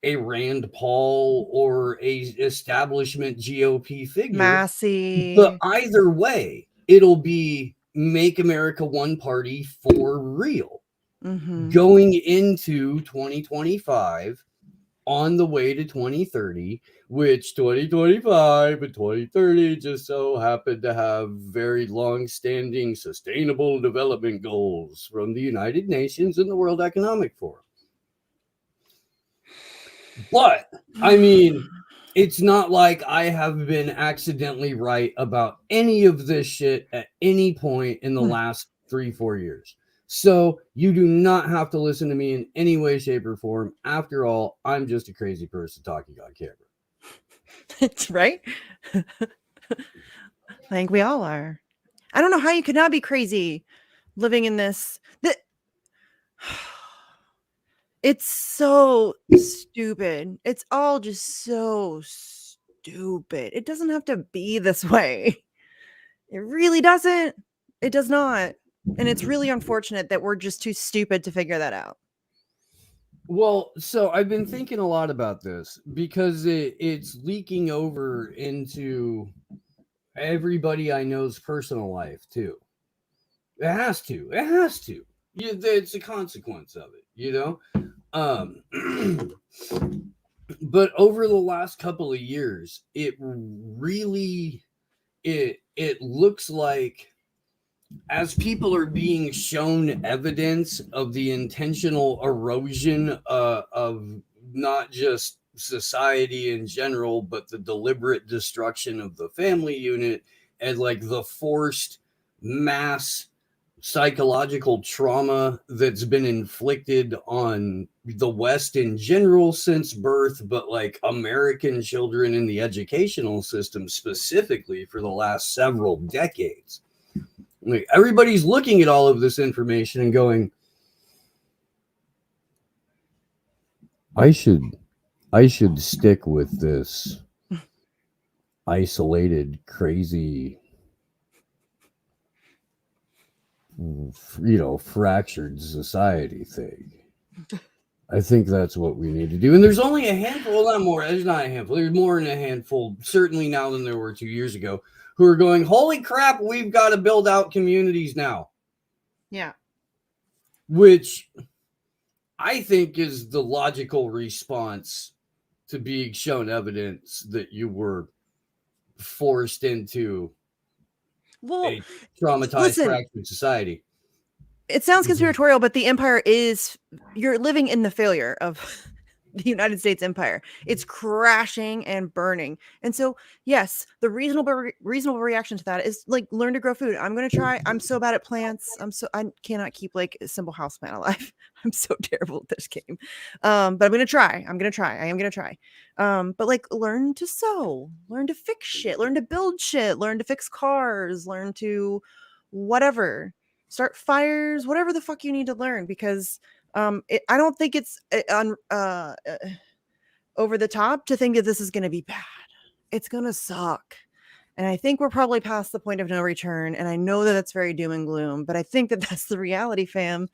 a Rand Paul or a establishment GOP figure. Massey. But either way, it'll be Make America One Party for real. Going into 2025, on the way to 2030, which 2025 and 2030 just so happen to have very long-standing sustainable development goals from the United Nations and the World Economic Forum. But, I mean, it's not like I have been accidentally right about any of this shit at any point in the last 3-4 years. So you do not have to listen to me in any way, shape, or form. After all, I'm just a crazy person talking on camera. That's right. I think we all are. I don't know how you could not be crazy living in this. It's so stupid. It's all just so stupid. It doesn't have to be this way. It really doesn't. It does not. And it's really unfortunate that we're just too stupid to figure that out. Well, so I've been thinking a lot about this because it's leaking over into everybody I know's personal life too. It has to. It has to. It's a consequence of it, you know? But over the last couple of years, it really it looks like as people are being shown evidence of the intentional erosion of not just society in general, but the deliberate destruction of the family unit and like the forced mass psychological trauma that's been inflicted on the West in general since birth, but like American children in the educational system specifically for the last several decades. Like everybody's looking at all of this information and going, I should stick with this isolated, crazy, fractured society thing. I think that's what we need to do. And there's only a handful, not more. There's not a handful. There's more than a handful, certainly now than there were 2 years ago, who are going, holy crap, we've got to build out communities now. Yeah. Which I think is the logical response to being shown evidence that you were forced into a traumatized, fractured society. It sounds conspiratorial, but the empire you're living in the failure of the United States empire. It's crashing and burning. And so, yes, the reasonable reaction to that is like learn to grow food. I'm going to try. I'm so bad at plants. I cannot keep like a simple houseplant alive. I'm so terrible at this game. But I'm going to try. I am going to try. But like learn to sew, learn to fix shit, learn to build shit, learn to fix cars, learn to whatever, start fires, whatever the fuck you need to learn, because I don't think it's over the top to think that this is going to be bad. It's going to suck. And I think we're probably past the point of no return. And I know that that's very doom and gloom, but I think that that's the reality, fam.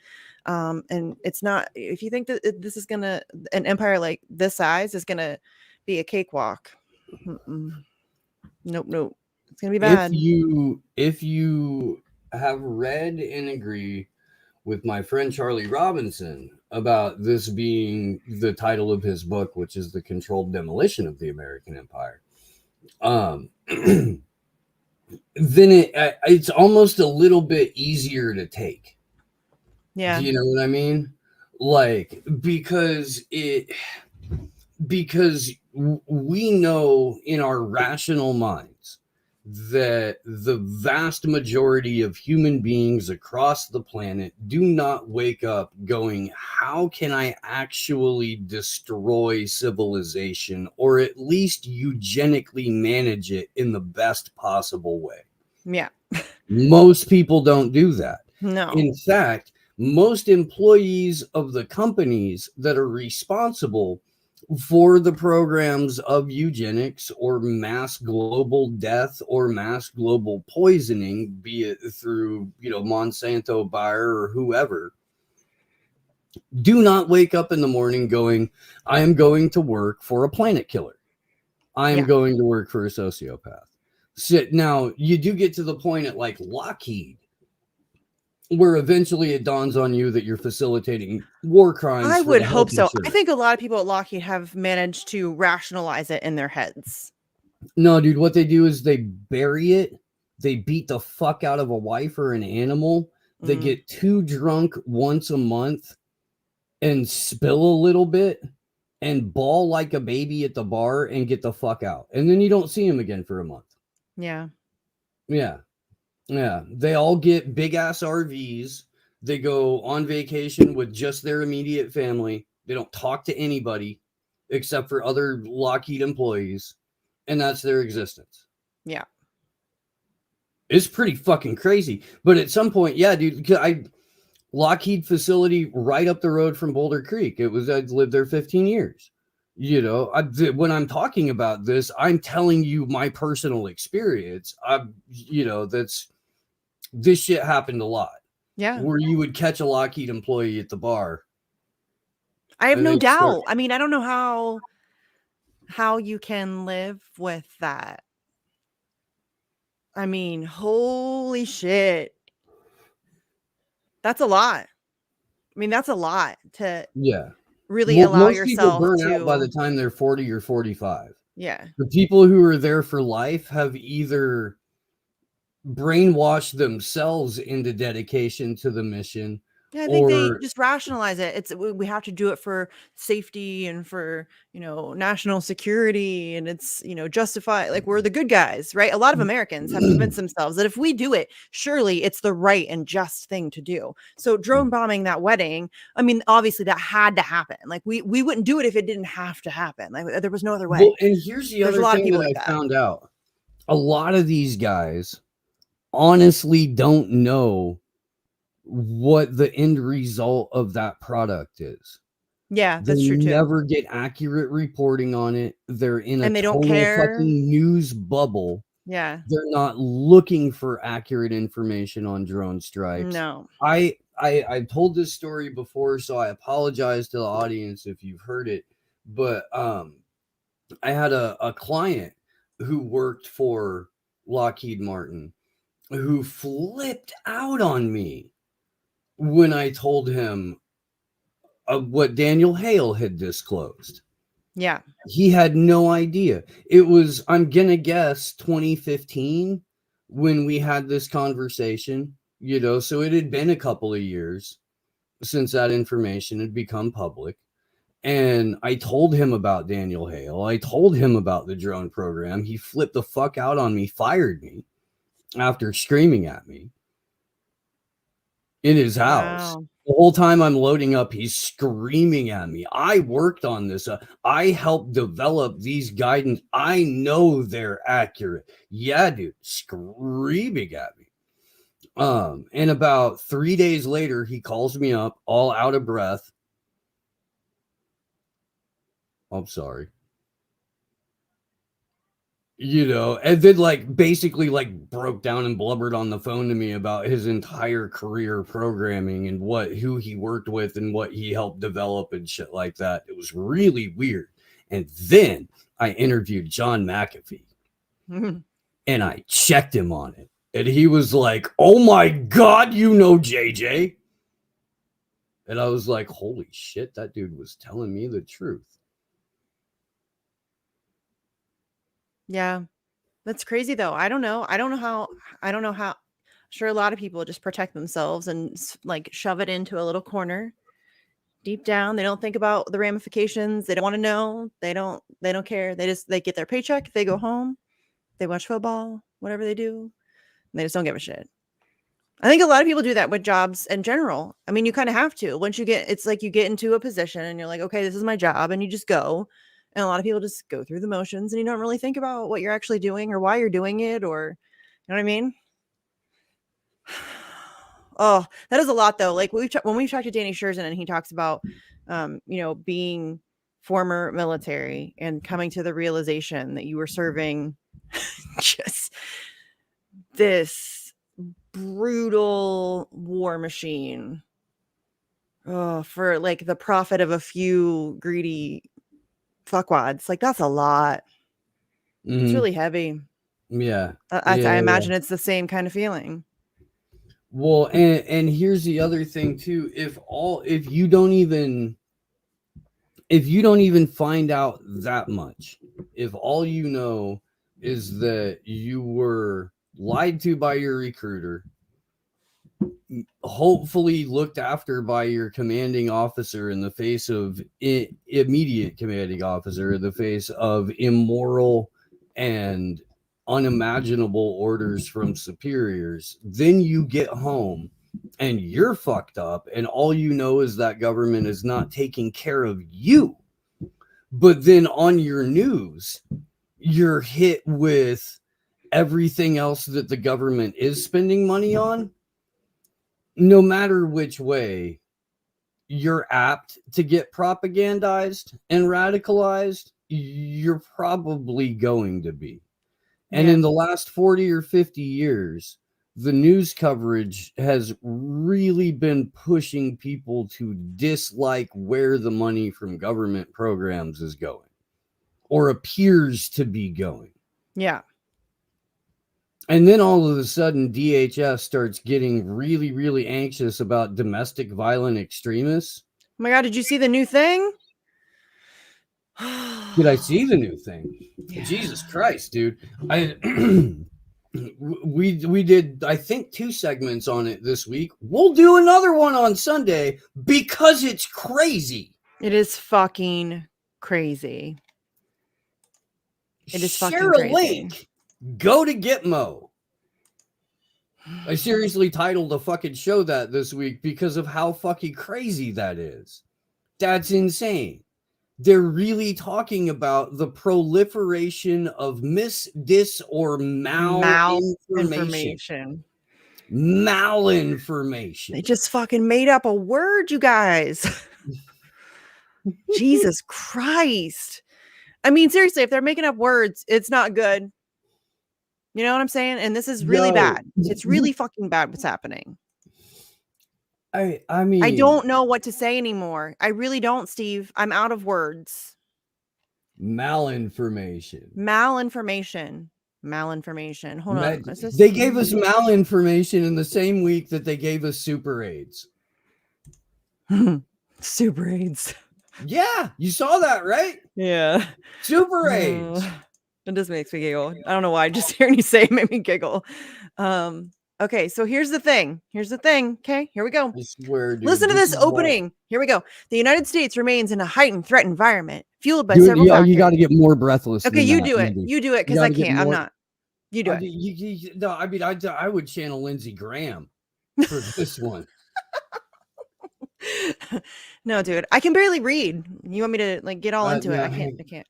And it's not, if you think that this is going to, an empire like this size is going to be a cakewalk. Nope. It's going to be bad. If you have read and agree with my friend Charlie Robinson about this being the title of his book, which is The Controlled Demolition of the American Empire, then it's almost a little bit easier to take. Yeah. Do you know what I mean? Like, because we know in our rational minds that the vast majority of human beings across the planet do not wake up going, how can I actually destroy civilization or at least eugenically manage it in the best possible way? Yeah. Most people don't do that. No. In fact, most employees of the companies that are responsible for the programs of eugenics or mass global death or mass global poisoning, be it through, Monsanto, Bayer, or whoever, do not wake up in the morning going, I am going to work for a planet killer. I am going to work for a sociopath. So now you do get to the point at like Lockheed, where eventually it dawns on you that you're facilitating war crimes. I would hope so. I think a lot of people at Lockheed have managed to rationalize it in their heads. No, dude, what they do is they bury it. They beat the fuck out of a wife or an animal. They get too drunk once a month and spill a little bit and bawl like a baby at the bar and get the fuck out. And then you don't see him again for a month. Yeah. Yeah, they all get big ass RVs. They go on vacation with just their immediate family. They don't talk to anybody except for other Lockheed employees, and that's their existence. Yeah. It's pretty fucking crazy. But at some point, yeah, dude, Lockheed facility right up the road from Boulder Creek. I'd lived there 15 years. You know, when I'm talking about this, I'm telling you my personal experience. This shit happened a lot. Yeah. Where you would catch a Lockheed employee at the bar. I have no doubt. I mean, I don't know how you can live with that. I mean, holy shit. That's a lot. I mean, that's a lot to really allow most yourself people burn to out by the time they're 40 or 45. Yeah. The people who are there for life have either brainwashed themselves into dedication to the mission. Yeah, I think they just rationalize it. We have to do it for safety and for, national security, and it's, justify, like, we're the good guys, right? A lot of Americans have convinced themselves that if we do it, surely it's the right and just thing to do. So drone bombing that wedding, I mean, obviously that had to happen. Like we wouldn't do it if it didn't have to happen. Like there was no other way. Well, and here's the other thing that I found out. A lot of these guys honestly don't know what the end result of that product is. Yeah, that's true too. They never get accurate reporting on it. They're in a they total don't care. fucking news bubble. Yeah. They're not looking for accurate information on drone strikes. No. I've told this story before, so I apologize to the audience if you've heard it. But I had a client who worked for Lockheed Martin who flipped out on me when I told him what Daniel Hale had disclosed. Yeah. He had no idea. It was, I'm going to guess, 2015 when we had this conversation, so it had been a couple of years since that information had become public. And I told him about Daniel Hale. I told him about the drone program. He flipped the fuck out on me, fired me after screaming at me in his house. Wow. The whole time I'm loading up, he's screaming at me. I worked on this. I helped develop these guidance. I know they're accurate. Yeah, dude, screaming at me. And about 3 days later, he calls me up all out of breath. I'm sorry. And then basically broke down and blubbered on the phone to me about his entire career programming and who he worked with and what he helped develop and shit like that. It was really weird. And then I interviewed John McAfee and I checked him on it. And he was like, "Oh my God, JJ." And I was like, holy shit, that dude was telling me the truth. Yeah. That's crazy though. I don't know how I'm sure a lot of people just protect themselves and shove it into a little corner deep down. They don't think about the ramifications. They don't want to know. They don't care. They get their paycheck. They go home, they watch football, whatever they do. And they just don't give a shit. I think a lot of people do that with jobs in general. I mean, you kind of have to. Once you get into a position and you're like, okay, this is my job, and you just go. And a lot of people just go through the motions and you don't really think about what you're actually doing or why you're doing it, or, you know what I mean? Oh, that is a lot though. Like when we've talked to Danny Scherzen and he talks about, being former military and coming to the realization that you were serving just this brutal war machine for the profit of a few greedy fuckwads. That's a lot. It's really heavy. Yeah. I imagine it's the same kind of feeling. Well, and here's the other thing too. If you don't even find out that much, if all you know is that you were lied to by your recruiter, hopefully looked after by your commanding officer in the face of immediate commanding officer in the face of immoral and unimaginable orders from superiors, then you get home and you're fucked up and all you know is that government is not taking care of you. But then on your news, you're hit with everything else that the government is spending money on, no matter which way, you're apt to get propagandized and radicalized. You're probably going to be. And in the last 40 or 50 years, the news coverage has really been pushing people to dislike where the money from government programs is going or appears to be going. Yeah. And then all of a sudden, DHS starts getting really, really anxious about domestic violent extremists. Oh my God, did you see the new thing? Did I see the new thing? Yeah. Jesus Christ, dude. We did, I think, 2 segments on it this week. We'll do another one on Sunday because it's crazy. It is fucking crazy. It is fucking Share a crazy. link. Go to Gitmo. I seriously titled a fucking show that this week because of how fucking crazy that is. That's insane. They're really talking about the proliferation of dis, or malinformation. Malinformation. They just fucking made up a word, you guys. Jesus Christ. I mean, seriously, if they're making up words, it's not good. You know what I'm saying? And this is really bad. It's really fucking bad what's happening. I mean, I don't know what to say anymore. I really don't, Steve. I'm out of words. Malinformation. Hold on. They gave us malinformation in the same week that they gave us super AIDS. Super AIDS. Yeah, you saw that, right? Yeah. Super AIDS. It just makes me giggle. I don't know why. Just hearing you say it made me giggle. Okay, so here's the thing. Okay, here we go. I swear, dude, listen to this opening. Here we go. The United States remains in a heightened threat environment, fueled by several factors. You got to get more breathless. Okay, you do it. You do it because I can't. I'm not. You do it. No, I mean, I would channel Lindsey Graham for this one. No, dude, I can barely read. You want me to like get all into it? I can't.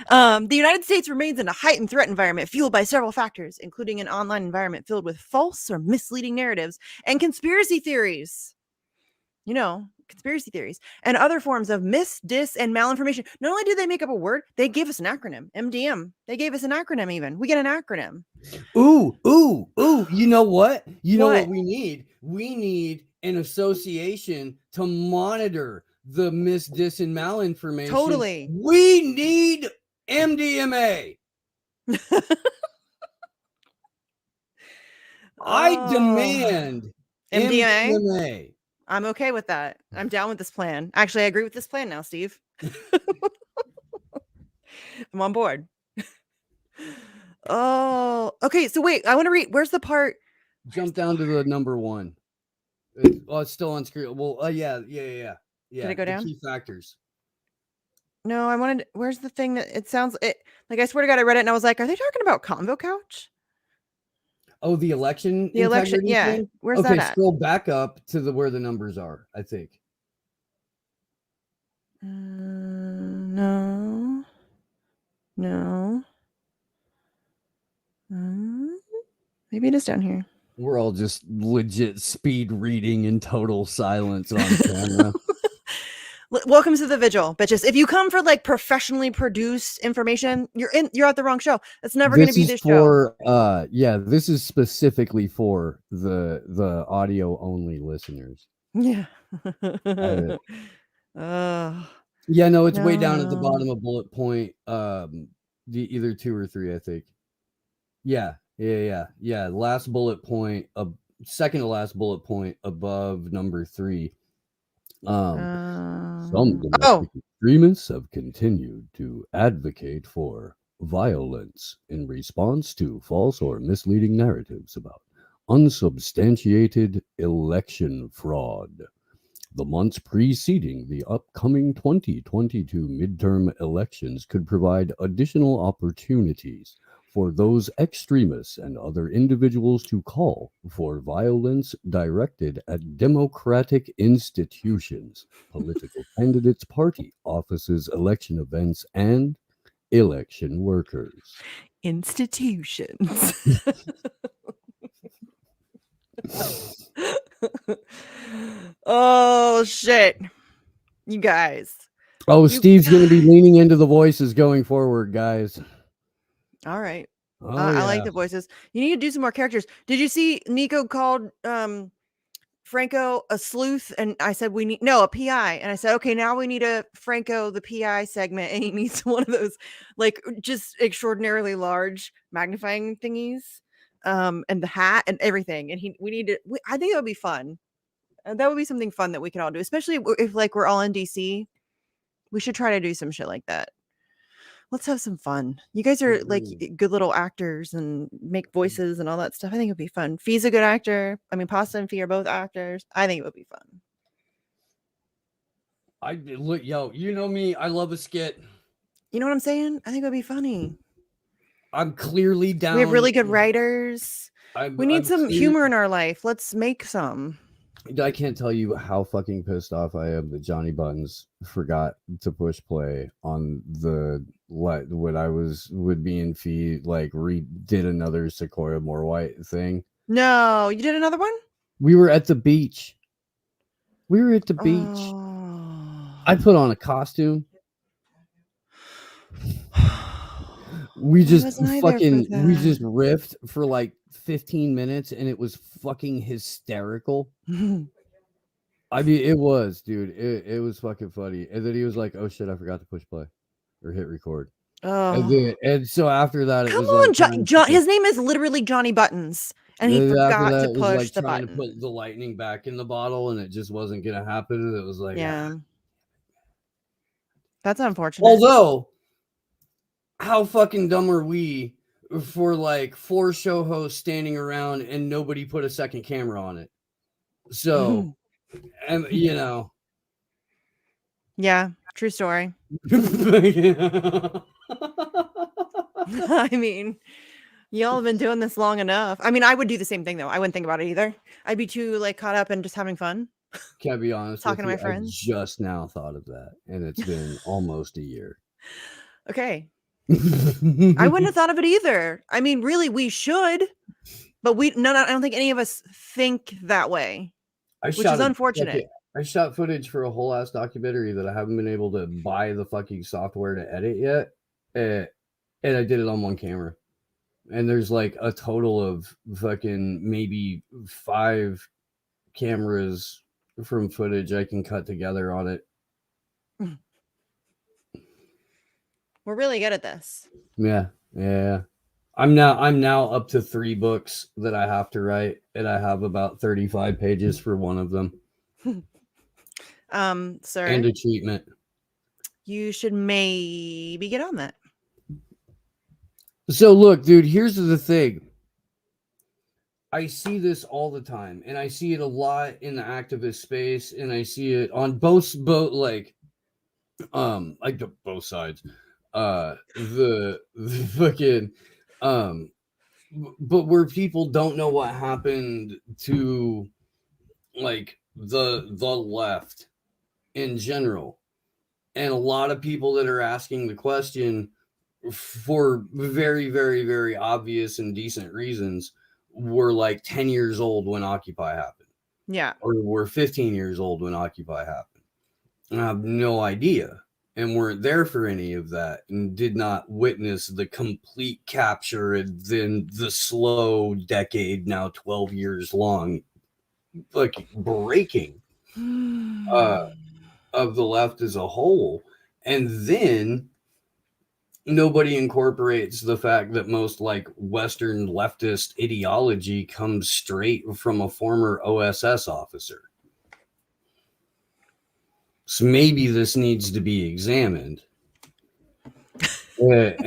The United States remains in a heightened threat environment fueled by several factors, including an online environment filled with false or misleading narratives and conspiracy theories. Conspiracy theories and other forms of dis, and malinformation. Not only did they make up a word, they gave us an acronym, MDM. They gave us an acronym even. We get an acronym. Ooh. You know what? What we need? We need an association to monitor the dis, and malinformation. Totally. We need MDMA. I demand MDMA. I'm okay with that. I'm down with this plan. Actually, I agree with this plan now, Steve. I'm on board. Oh, okay. So wait, I want to read. Where's the part? Jump down to the number 1. It's still on screen. Well, yeah. Did it go down? Key factors. No, I wanted. Where's the thing that it sounds like? I swear to God, I read it and I was like, are they talking about Convo Couch? Oh, the election. Yeah. Thing? Where's that at? Scroll back up to where the numbers are. I think. No. Maybe it is down here. We're all just legit speed reading in total silence on camera. Welcome to the vigil, bitches. If you come for like professionally produced information, you're at the wrong show. It's never going to be this show. This is specifically for the audio only listeners. Yeah. It's way down at the bottom of bullet point. Either 2 or 3, I think. Yeah. Last bullet point, second to last bullet point above number 3. Some domestic extremists have continued to advocate for violence in response to false or misleading narratives about unsubstantiated election fraud. The months preceding the upcoming 2022 midterm elections could provide additional opportunities for those extremists and other individuals to call for violence directed at democratic institutions, political candidates, party offices, election events, and election workers. institutions. Oh shit, you guys. Oh, Steve's going to be leaning into the voices going forward, guys. All right. Oh, I like the voices. You need to do some more characters. Did you see Nico called Franco a sleuth? And I said a PI. And I said, okay, now we need a Franco the PI segment, and he needs one of those like just extraordinarily large magnifying thingies, and the hat and everything. And I think it would be fun. That would be something fun that we could all do, especially if like we're all in DC. We should try to do some shit like that. Let's have some fun. You guys are like good little actors and make voices and all that stuff. I think it'd be fun. Fee's a good actor. I mean, Pasta and Fee are both actors. I think it would be fun. You know me. I love a skit. You know what I'm saying? I think it would be funny. I'm clearly down. We have really good writers. We need some humor in our life. Let's make some. I can't tell you how fucking pissed off I am that Johnny Buttons forgot to push play on when I would be in Fee, like did another Sequoia More White thing. No, you did another one? We were at the beach. I put on a costume. We just riffed for like 15 minutes and it was fucking hysterical. I mean, it was, dude. It was fucking funny. And then he was like, "Oh shit, I forgot to push play or hit record." Oh, and so after that, come on, like, John. His name is literally Johnny Buttons, and he forgot to push the button. To put the lightning back in the bottle, and it just wasn't gonna happen. It was like, yeah, that's unfortunate. Although, how fucking dumb are we for like 4 show hosts standing around and nobody put a second camera on it? So. And yeah, true story. I mean, y'all have been doing this long enough. I mean, I would do the same thing though. I wouldn't think about it either. I'd be too like caught up in just having fun. Can't be honest. Talking to my friends. I just now thought of that, and it's been almost a year. Okay. I wouldn't have thought of it either. I mean, really, we should, but I don't think any of us think that way. Which is unfortunate. I shot footage for a whole ass documentary that I haven't been able to buy the fucking software to edit yet. And I did it on one camera. And there's like a total of fucking maybe 5 cameras from footage I can cut together on it. We're really good at this. Yeah. I'm now up to 3 books that I have to write, and I have about 35 pages for one of them. Sir, and a treatment. You should maybe get on that. So look, dude, here's the thing. I see this all the time, and I see it a lot in the activist space, and I see it on both sides. The fucking but where people don't know what happened to like the left in general, and a lot of people that are asking the question for very, very, very obvious and decent reasons were like 10 years old when Occupy happened. Yeah. Or were 15 years old when Occupy happened. And I have no idea and weren't there for any of that and did not witness the complete capture and then the slow decade, now 12 years long, like breaking of the left as a whole. And then nobody incorporates the fact that most like Western leftist ideology comes straight from a former OSS officer. So maybe this needs to be examined. Dude,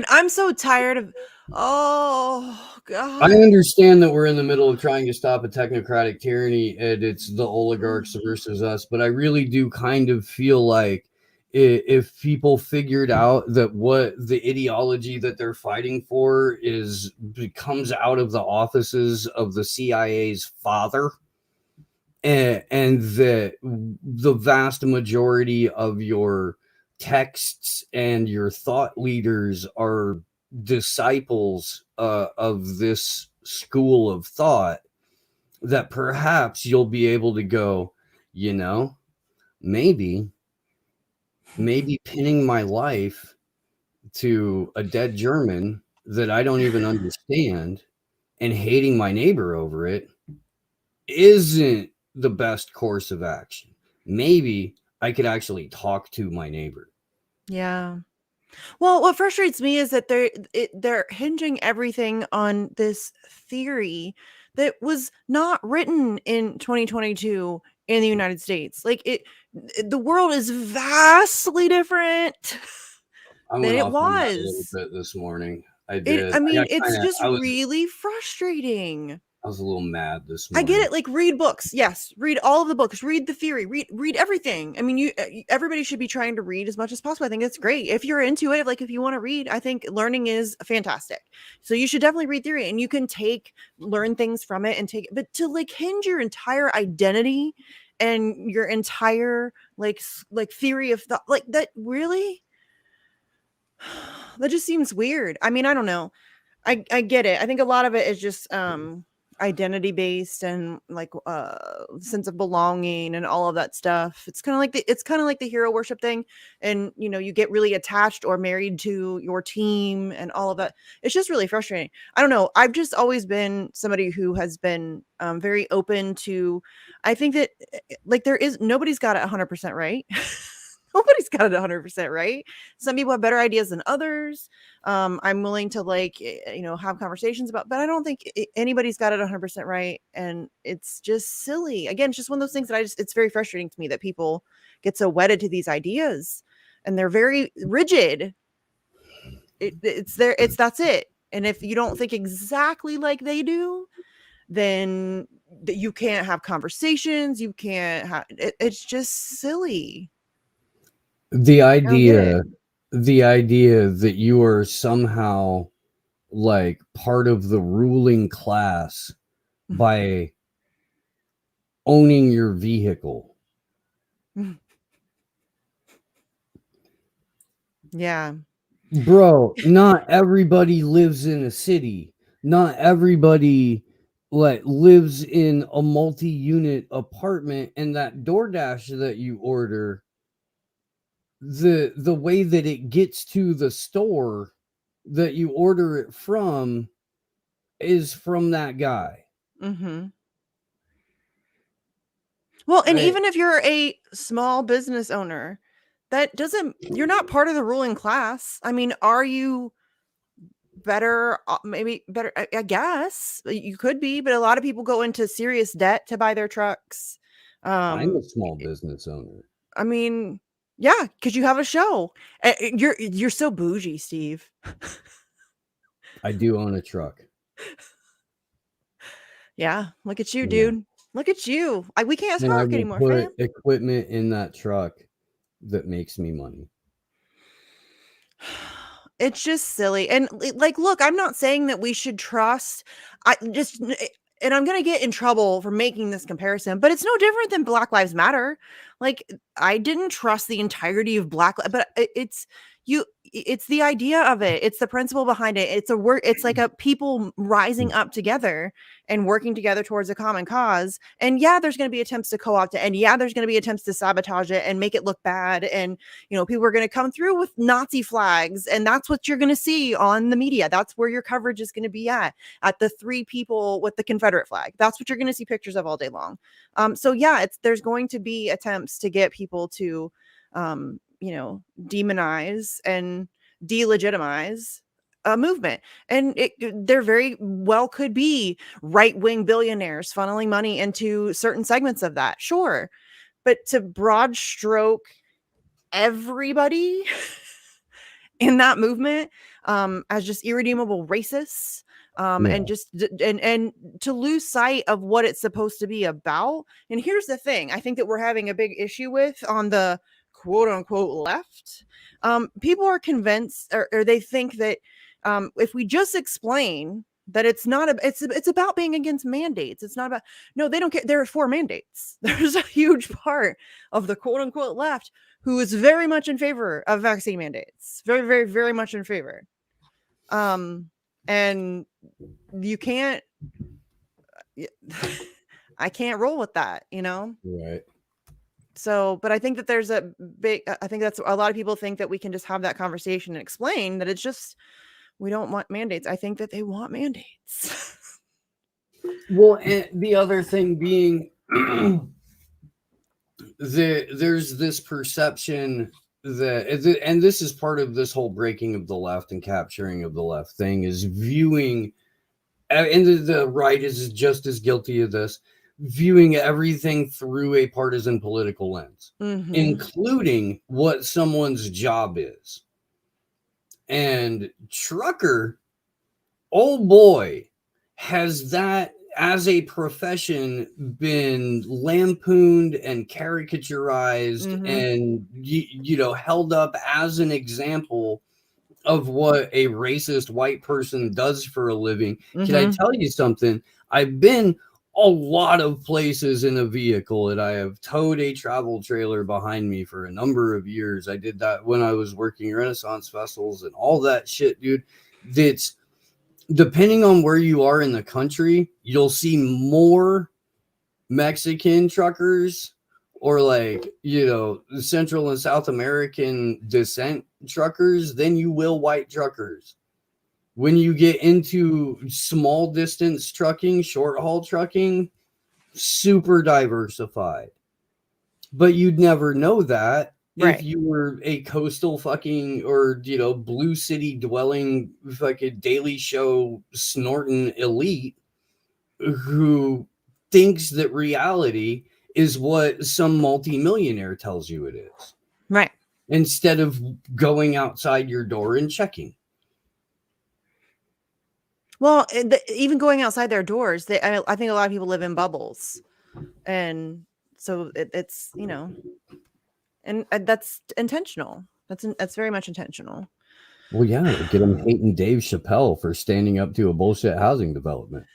I'm so tired of. Oh God! I understand that we're in the middle of trying to stop a technocratic tyranny, and it's the oligarchs versus us. But I really do kind of feel like if people figured out that what the ideology that they're fighting for comes out of the offices of the CIA's father. And that the vast majority of your texts and your thought leaders are disciples of this school of thought, that perhaps you'll be able to go, you know, maybe pinning my life to a dead German that I don't even understand and hating my neighbor over it isn't the best course of action. Maybe I could actually talk to my neighbor. Yeah. Well, what frustrates me is that they're hinging everything on this theory that was not written in 2022 in the United States. Like the world is vastly different I than went it off on that a little was. bit this morning. I did. I mean, it's just really frustrating. I was a little mad this I morning. get it. Like, read books. Yes, read all of the books. Read the theory. Read everything. I mean, everybody should be trying to read as much as possible. I think it's great if you're into it. Like, if you want to read, I think learning is fantastic. So you should definitely read theory, and you can learn things from it and take. But to like hinge your entire identity and your entire like theory of thought, like that, really, that just seems weird. I mean, I don't know. I get it. I think a lot of it is just identity based and like sense of belonging and all of that stuff. It's kind of like the hero worship thing, and you know, you get really attached or married to your team and all of that. It's just really frustrating. I don't know. I've just always been somebody who has been very open to. I think that like nobody's got it 100% right. Nobody's got it 100% right. Some people have better ideas than others. I'm willing to have conversations about, but I don't think anybody's got it 100% right. And it's just silly. Again, it's just one of those things that it's very frustrating to me that people get so wedded to these ideas and they're very rigid. That's it. And if you don't think exactly like they do, then you can't have conversations. You can't have, it's just silly. The idea that you are somehow like part of the ruling class by owning your vehicle. Yeah. Bro, not everybody lives in a city. Not everybody lives in a multi-unit apartment, and that DoorDash that you order, the way that it gets to the store that you order it from is from that guy. Mm-hmm. Well, and even if you're a small business owner, you're not part of the ruling class. I mean, are you better? Maybe better, I guess you could be, but a lot of people go into serious debt to buy their trucks. I'm a small business owner. I mean, yeah, because you have a show. You're so bougie, Steve. I do own a truck. Yeah, look at you, dude. Look at you. We can't talk anymore, put fam. equipment in that truck that makes me money. It's just silly. And like, look, I'm not saying that we should trust. And I'm going to get in trouble for making this comparison, but it's no different than Black Lives Matter. Like, I didn't trust the entirety of but it's the idea of it. It's the principle behind it. It's like a people rising up together and working together towards a common cause. And yeah, there's going to be attempts to co-opt it. And yeah, there's going to be attempts to sabotage it and make it look bad. And, you know, people are going to come through with Nazi flags. And that's what you're going to see on the media. That's where your coverage is going to be at the 3 people with the Confederate flag. That's what you're going to see pictures of all day long. So yeah, there's going to be attempts to get people to, demonize and delegitimize a movement. And there very well could be right-wing billionaires funneling money into certain segments of that. Sure. But to broad stroke everybody in that movement as just irredeemable racists, and just and to lose sight of what it's supposed to be about. And here's the thing, I think that we're having a big issue with on the quote unquote left. People are convinced or they think that if we just explain that it's not it's about being against mandates. It's not about, no, they don't care. There are 4 mandates. There's a huge part of the quote unquote left who is very much in favor of vaccine mandates. Very, very, very much in favor. And you can't, I can't roll with that, you know? Right. So, but I think that there's a big, I think that's a lot of people think that we can just have that conversation and explain that it's just, we don't want mandates. I think that they want mandates. Well, and the other thing being, there's this perception that, and this is part of this whole breaking of the left and capturing of the left thing, is viewing, and the right is just as guilty of this, viewing everything through a partisan political lens, including what someone's job is. And Trucker, oh boy, has that as a profession been lampooned and caricaturized and you know, held up as an example of what a racist white person does for a living. Can I tell you something? I've been a lot of places in a vehicle, and I have towed a travel trailer behind me for a number of years. I did that when I was working Renaissance festivals and all that shit, dude. That's, depending on where you are in the country, you'll see more Mexican truckers or, like, you know, Central and South American descent truckers than you will white truckers. When you get into small distance trucking, short haul trucking, super diversified. But you'd never know that if you were a coastal fucking, or, you know, blue city dwelling fucking Daily Show snorting elite who thinks that reality is what some multimillionaire tells you it is. Right. Instead of going outside your door and checking. Well, even going outside their doors, I think a lot of people live in bubbles. And so it's, you know, and that's intentional. That's very much intentional. Well, yeah, get them hating Dave Chappelle for standing up to a bullshit housing development.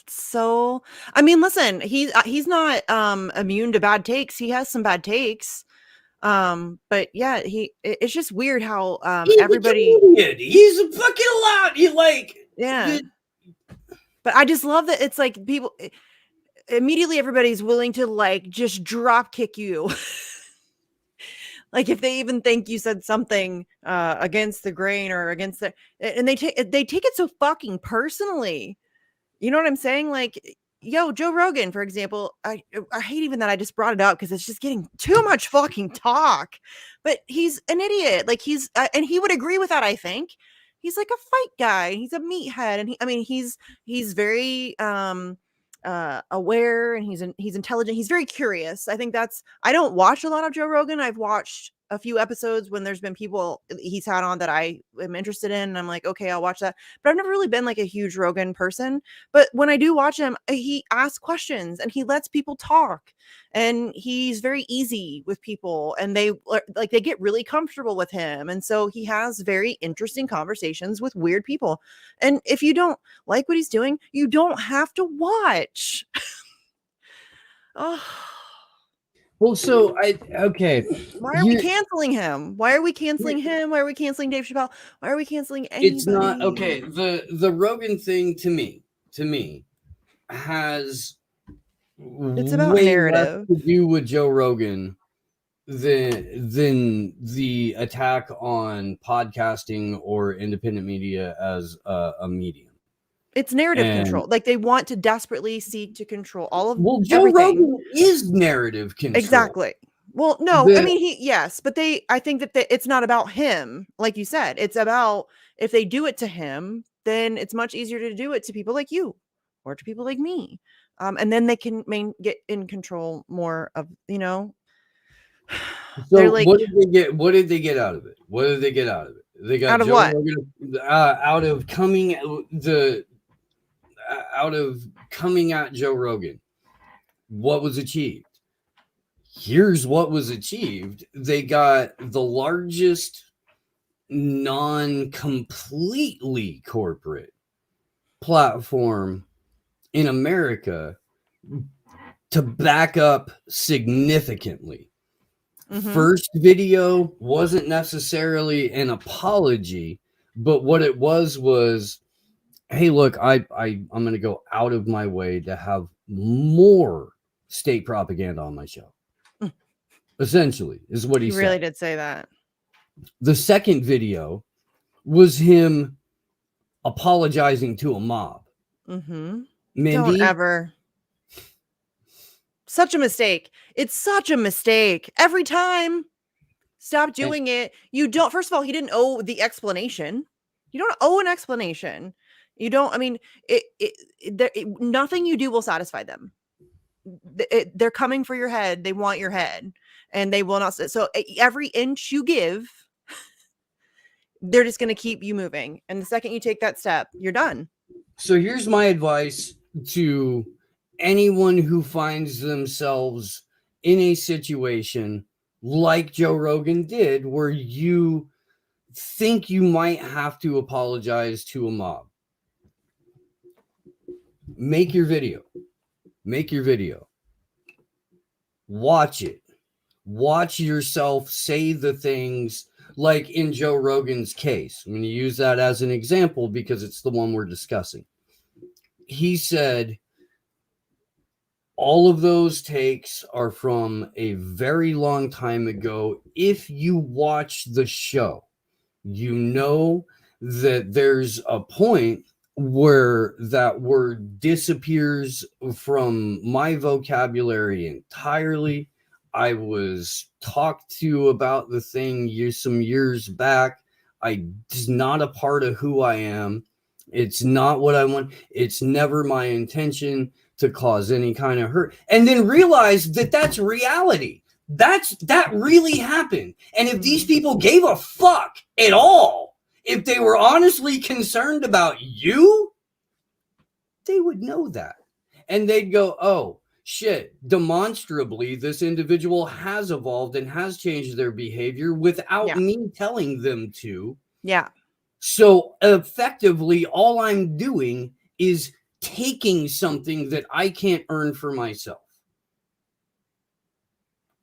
So, I mean, listen, he's not immune to bad takes. He has some bad takes. But yeah, it's just weird how everybody, he's a fucking loud. He like, yeah. But I just love that it's like people immediately, everybody's willing to like just drop kick you. Like if they even think you said something against the grain or against the, and they take it so fucking personally. You know what I'm saying? Like, yo, Joe Rogan, for example, I hate even that I just brought it up because it's just getting too much fucking talk. But he's an idiot. Like he's and he would agree with that. I think he's like a fight guy. He's a meathead, and he's very aware, and he's intelligent. He's very curious. I think I don't watch a lot of Joe Rogan. I've watched a few episodes when there's been people he's had on that I am interested in, and I'm like, okay, I'll watch that. But I've never really been like a huge Rogan person. But when I do watch him, he asks questions and he lets people talk, and he's very easy with people, and they get really comfortable with him. And so he has very interesting conversations with weird people. And if you don't like what he's doing, you don't have to watch. Oh. Well, so okay. Why are we canceling him? Why are we canceling him? Why are we canceling Dave Chappelle? Why are we canceling anybody? It's not okay. The Rogan thing to me has it's about narrative less to do with Joe Rogan than the attack on podcasting or independent media as a medium. It's narrative control. Like they want to desperately seek to control all of. Well, Joe Rogan is narrative control. Exactly. Well, no, I mean yes, but I think that it's not about him, like you said. It's about if they do it to him, then it's much easier to do it to people like you or to people like me, and then they can get in control more of, you know. So like, what did they get? What did they get out of it? What did they get out of it? They got out of Joe what? Rogan, out of coming at Joe Rogan. What was achieved? Here's what was achieved. They got the largest non-completely corporate platform in America to back up significantly. Mhm. First video wasn't necessarily an apology, but what it was, hey, look, I'm going to go out of my way to have more state propaganda on my show. Essentially, is what he He really said. did say that. The second video was him apologizing to a mob. Mm-hmm. Mindy, Don't ever. Such a mistake. It's such a mistake. Every time. Stop doing it. You don't. First of all, he didn't owe the explanation. You don't owe an explanation. You don't. I mean, nothing you do will satisfy them. They're coming for your head. They want your head, and they will not. So every inch you give, they're just going to keep you moving. And the second you take that step, you're done. So here's my advice to anyone who finds themselves in a situation like Joe Rogan did, where you think you might have to apologize to a mob. Make your video. Watch it. Watch yourself say the things like in Joe Rogan's case. I'm going to use that as an example because it's the one we're discussing. He said, all of those takes are from a very long time ago. If you watch the show, you know that there's a point where that word disappears from my vocabulary entirely. I was talked to about the thing some years back. It's not a part of who I am. It's not what I want. It's never my intention to cause any kind of hurt. And then realize that that's reality. That really happened. And if these people gave a fuck at all, if they were honestly concerned about you, they would know that. And they'd go, oh, shit, demonstrably, this individual has evolved and has changed their behavior without me telling them to. Yeah. So effectively, all I'm doing is taking something that I can't earn for myself.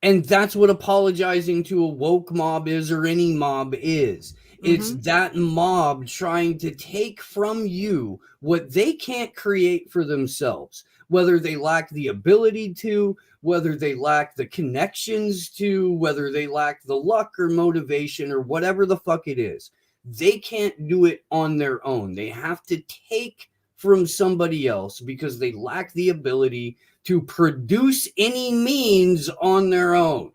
And that's what apologizing to a woke mob is, or any mob is. It's that mob trying to take from you what they can't create for themselves, whether they lack the ability to, whether they lack the connections to, whether they lack the luck or motivation or whatever the fuck it is. They can't do it on their own. They have to take from somebody else because they lack the ability to produce any means on their own.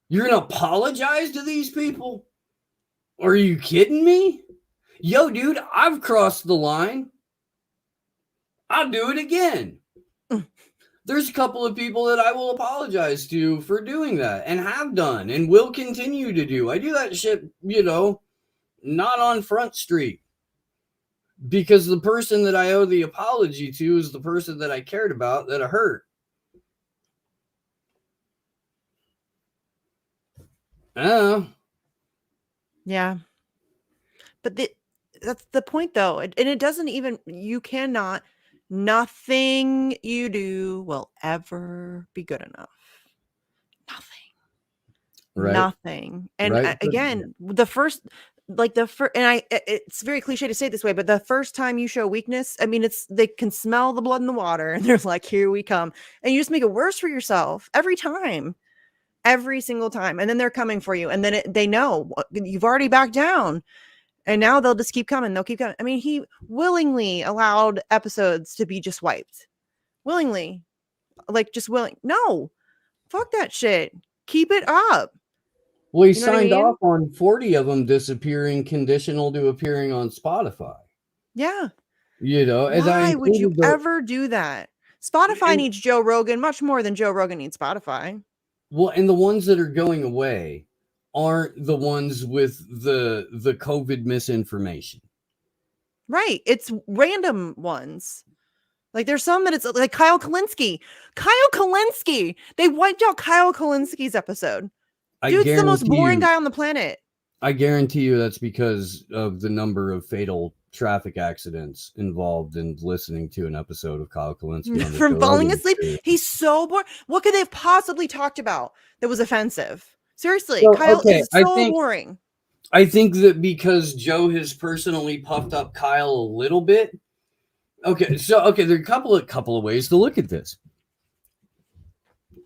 You're going to apologize to these people? Are you kidding me? Yo, dude, I've crossed the line. I'll do it again. There's a couple of people that I will apologize to for doing that and have done and will continue to do. I do that shit, not on Front Street. Because the person that I owe the apology to is the person that I cared about that I hurt. Yeah. But that's the point, though. And it doesn't even, you cannot, nothing you do will ever be good enough. Nothing. Right. Nothing. And again, it's very cliche to say it this way, but the first time you show weakness, I mean, they can smell the blood in the water and they're like, here we come. And you just make it worse for yourself every time. Every single time. And then they're coming for you. And then they know you've already backed down. And now they'll just keep coming. They'll keep coming. I mean, he willingly allowed episodes to be just wiped. Willingly. No. Fuck that shit. Keep it up. Well, he signed off on 40 of them disappearing, conditional to appearing on Spotify. Yeah. Why would you ever do that? Spotify needs Joe Rogan much more than Joe Rogan needs Spotify. Well, and the ones that are going away aren't the ones with the COVID misinformation. Right. It's random ones. Like there's some that it's like Kyle Kalinske. They wiped out Kyle Kalinski's episode. Dude's the most boring guy on the planet. I guarantee you that's because of the number of fatal traffic accidents involved in listening to an episode of Kyle Kalinske on the from Joe falling Rogan asleep. Experience. He's so bored. What could they have possibly talked about that was offensive? Seriously, Well, Kyle okay, is so boring. I think that because Joe has personally puffed up Kyle a little bit. Okay, there are a couple of ways to look at this.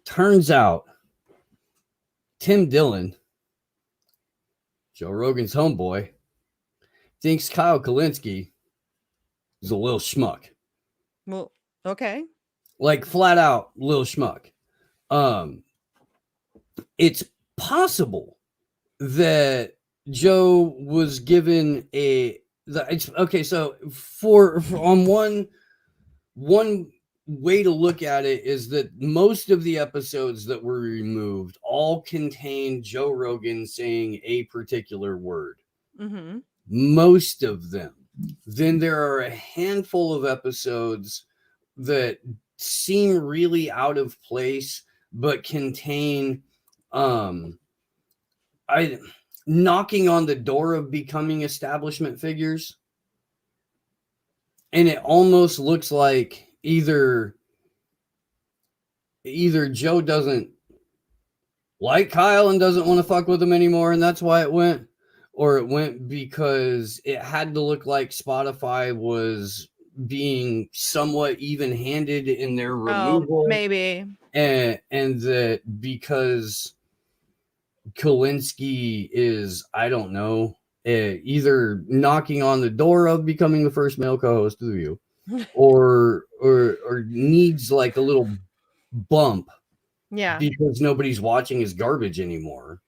Turns out Tim Dillon, Joe Rogan's homeboy, thinks Kyle Kalinske is a little schmuck. Well, okay. Like flat out little schmuck. It's possible that Joe was given so for on one way to look at it is that most of the episodes that were removed all contained Joe Rogan saying a particular word. Mm-hmm. Most of them. Then there are a handful of episodes that seem really out of place, but contain knocking on the door of becoming establishment figures. And it almost looks like either Joe doesn't like Kyle and doesn't want to fuck with him anymore, and that's why it went, or it went because it had to look like Spotify was being somewhat even-handed in their removal. Oh, maybe. And that because Kalinske is, I don't know, either knocking on the door of becoming the first male co-host of The View, or needs like a little bump, because nobody's watching his garbage anymore.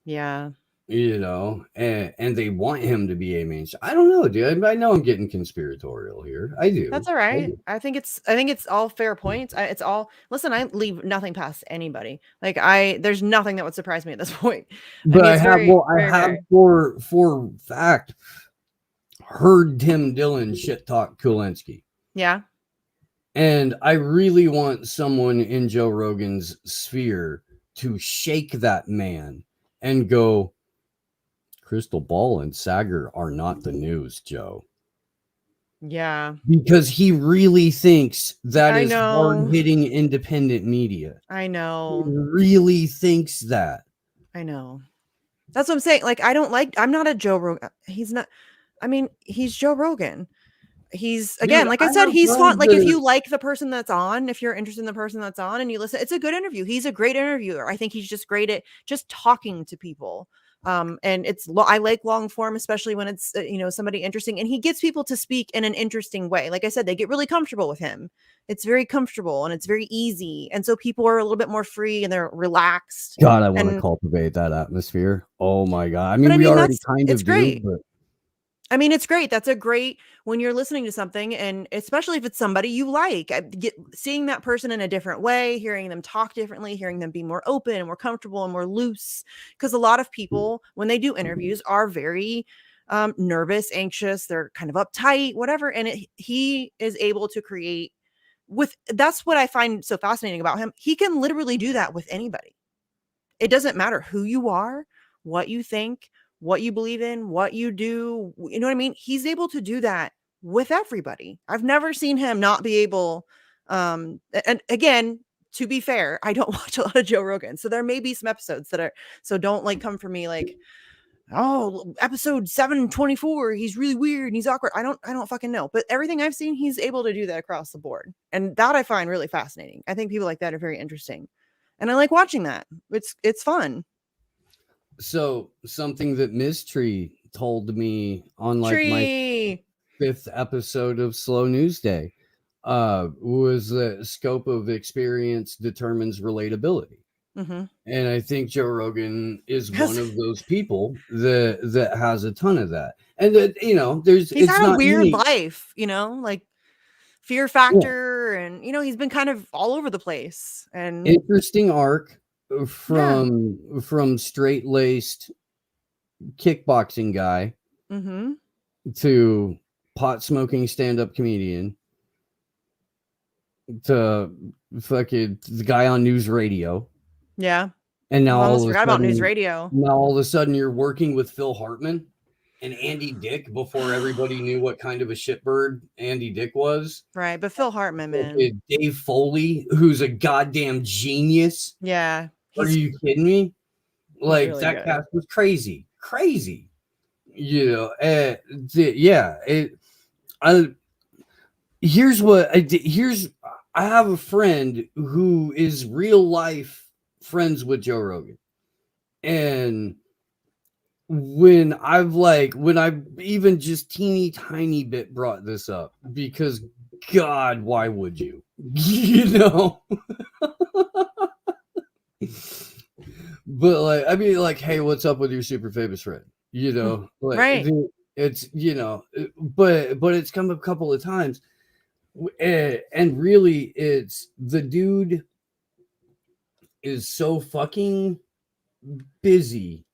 Yeah, and they want him to be a mainstream. I don't know, dude. I know I'm getting conspiratorial here. I do. That's all right. I think it's all fair points. Listen, I leave nothing past anybody. Like there's nothing that would surprise me at this point. But I have for fact heard Tim Dillon shit talk Kalinske. Yeah. And I really want someone in Joe Rogan's sphere to shake that man and go, Crystal Ball and Sager are not the news, Joe. Yeah. Because he really thinks that is hard-hitting independent media. I know. He really thinks that. I know. That's what I'm saying. Like, I'm not a Joe Rogan. He's Joe Rogan. He's, again, Dude, like I said, he's fun. Like, if you like the person that's on, if you're interested in the person that's on and you listen, it's a good interview. He's a great interviewer. I think he's just great at just talking to people. And I like long form, especially when it's, somebody interesting, and he gets people to speak in an interesting way. Like I said, they get really comfortable with him. It's very comfortable and it's very easy. And so people are a little bit more free and they're relaxed. God, I want to cultivate that atmosphere. Oh my God. I mean, we already kind of do, but I mean, it's great. That's a great, when you're listening to something, and especially if it's somebody you like, seeing that person in a different way, hearing them talk differently, hearing them be more open and more comfortable and more loose. Because a lot of people, when they do interviews, are very nervous, anxious, they're kind of uptight, whatever. And he is able to create that's what I find so fascinating about him. He can literally do that with anybody. It doesn't matter who you are, what you think, what you believe in, what you do, you know what I mean? He's able to do that with everybody. I've never seen him not be able, and again, to be fair, I don't watch a lot of Joe Rogan. So there may be some episodes that are, so don't come for me like, oh, episode 724, he's really weird and he's awkward. I don't fucking know. But everything I've seen, he's able to do that across the board. And that I find really fascinating. I think people like that are very interesting. And I like watching that. It's fun. So something that Ms. Tree told me on my 5th episode of Slow News Day was the scope of experience determines relatability. Mm-hmm. And I think Joe Rogan is one of those people that has a ton of that. And that, he's had a weird life, like Fear Factor, and he's been kind of all over the place. And interesting arc. From straight-laced kickboxing guy to pot-smoking stand-up comedian to fucking the guy on news radio. Yeah. And now I almost forgot about news radio. Now all of a sudden you're working with Phil Hartman. and Andy Dick before everybody knew what kind of a shitbird Andy Dick was. Right, but Phil Hartman, man. Dave Foley, who's a goddamn genius. Yeah. Are you kidding me? Like, really that good. cast was crazy. You know, I have a friend who is real life friends with Joe Rogan. And when I've even just teeny tiny bit brought this up, because God, why would you? You know? But like, I mean, like, hey, what's up with your super famous friend? You know, like, right. It's, you know, but it's come a couple of times. And really, it's the dude is so fucking busy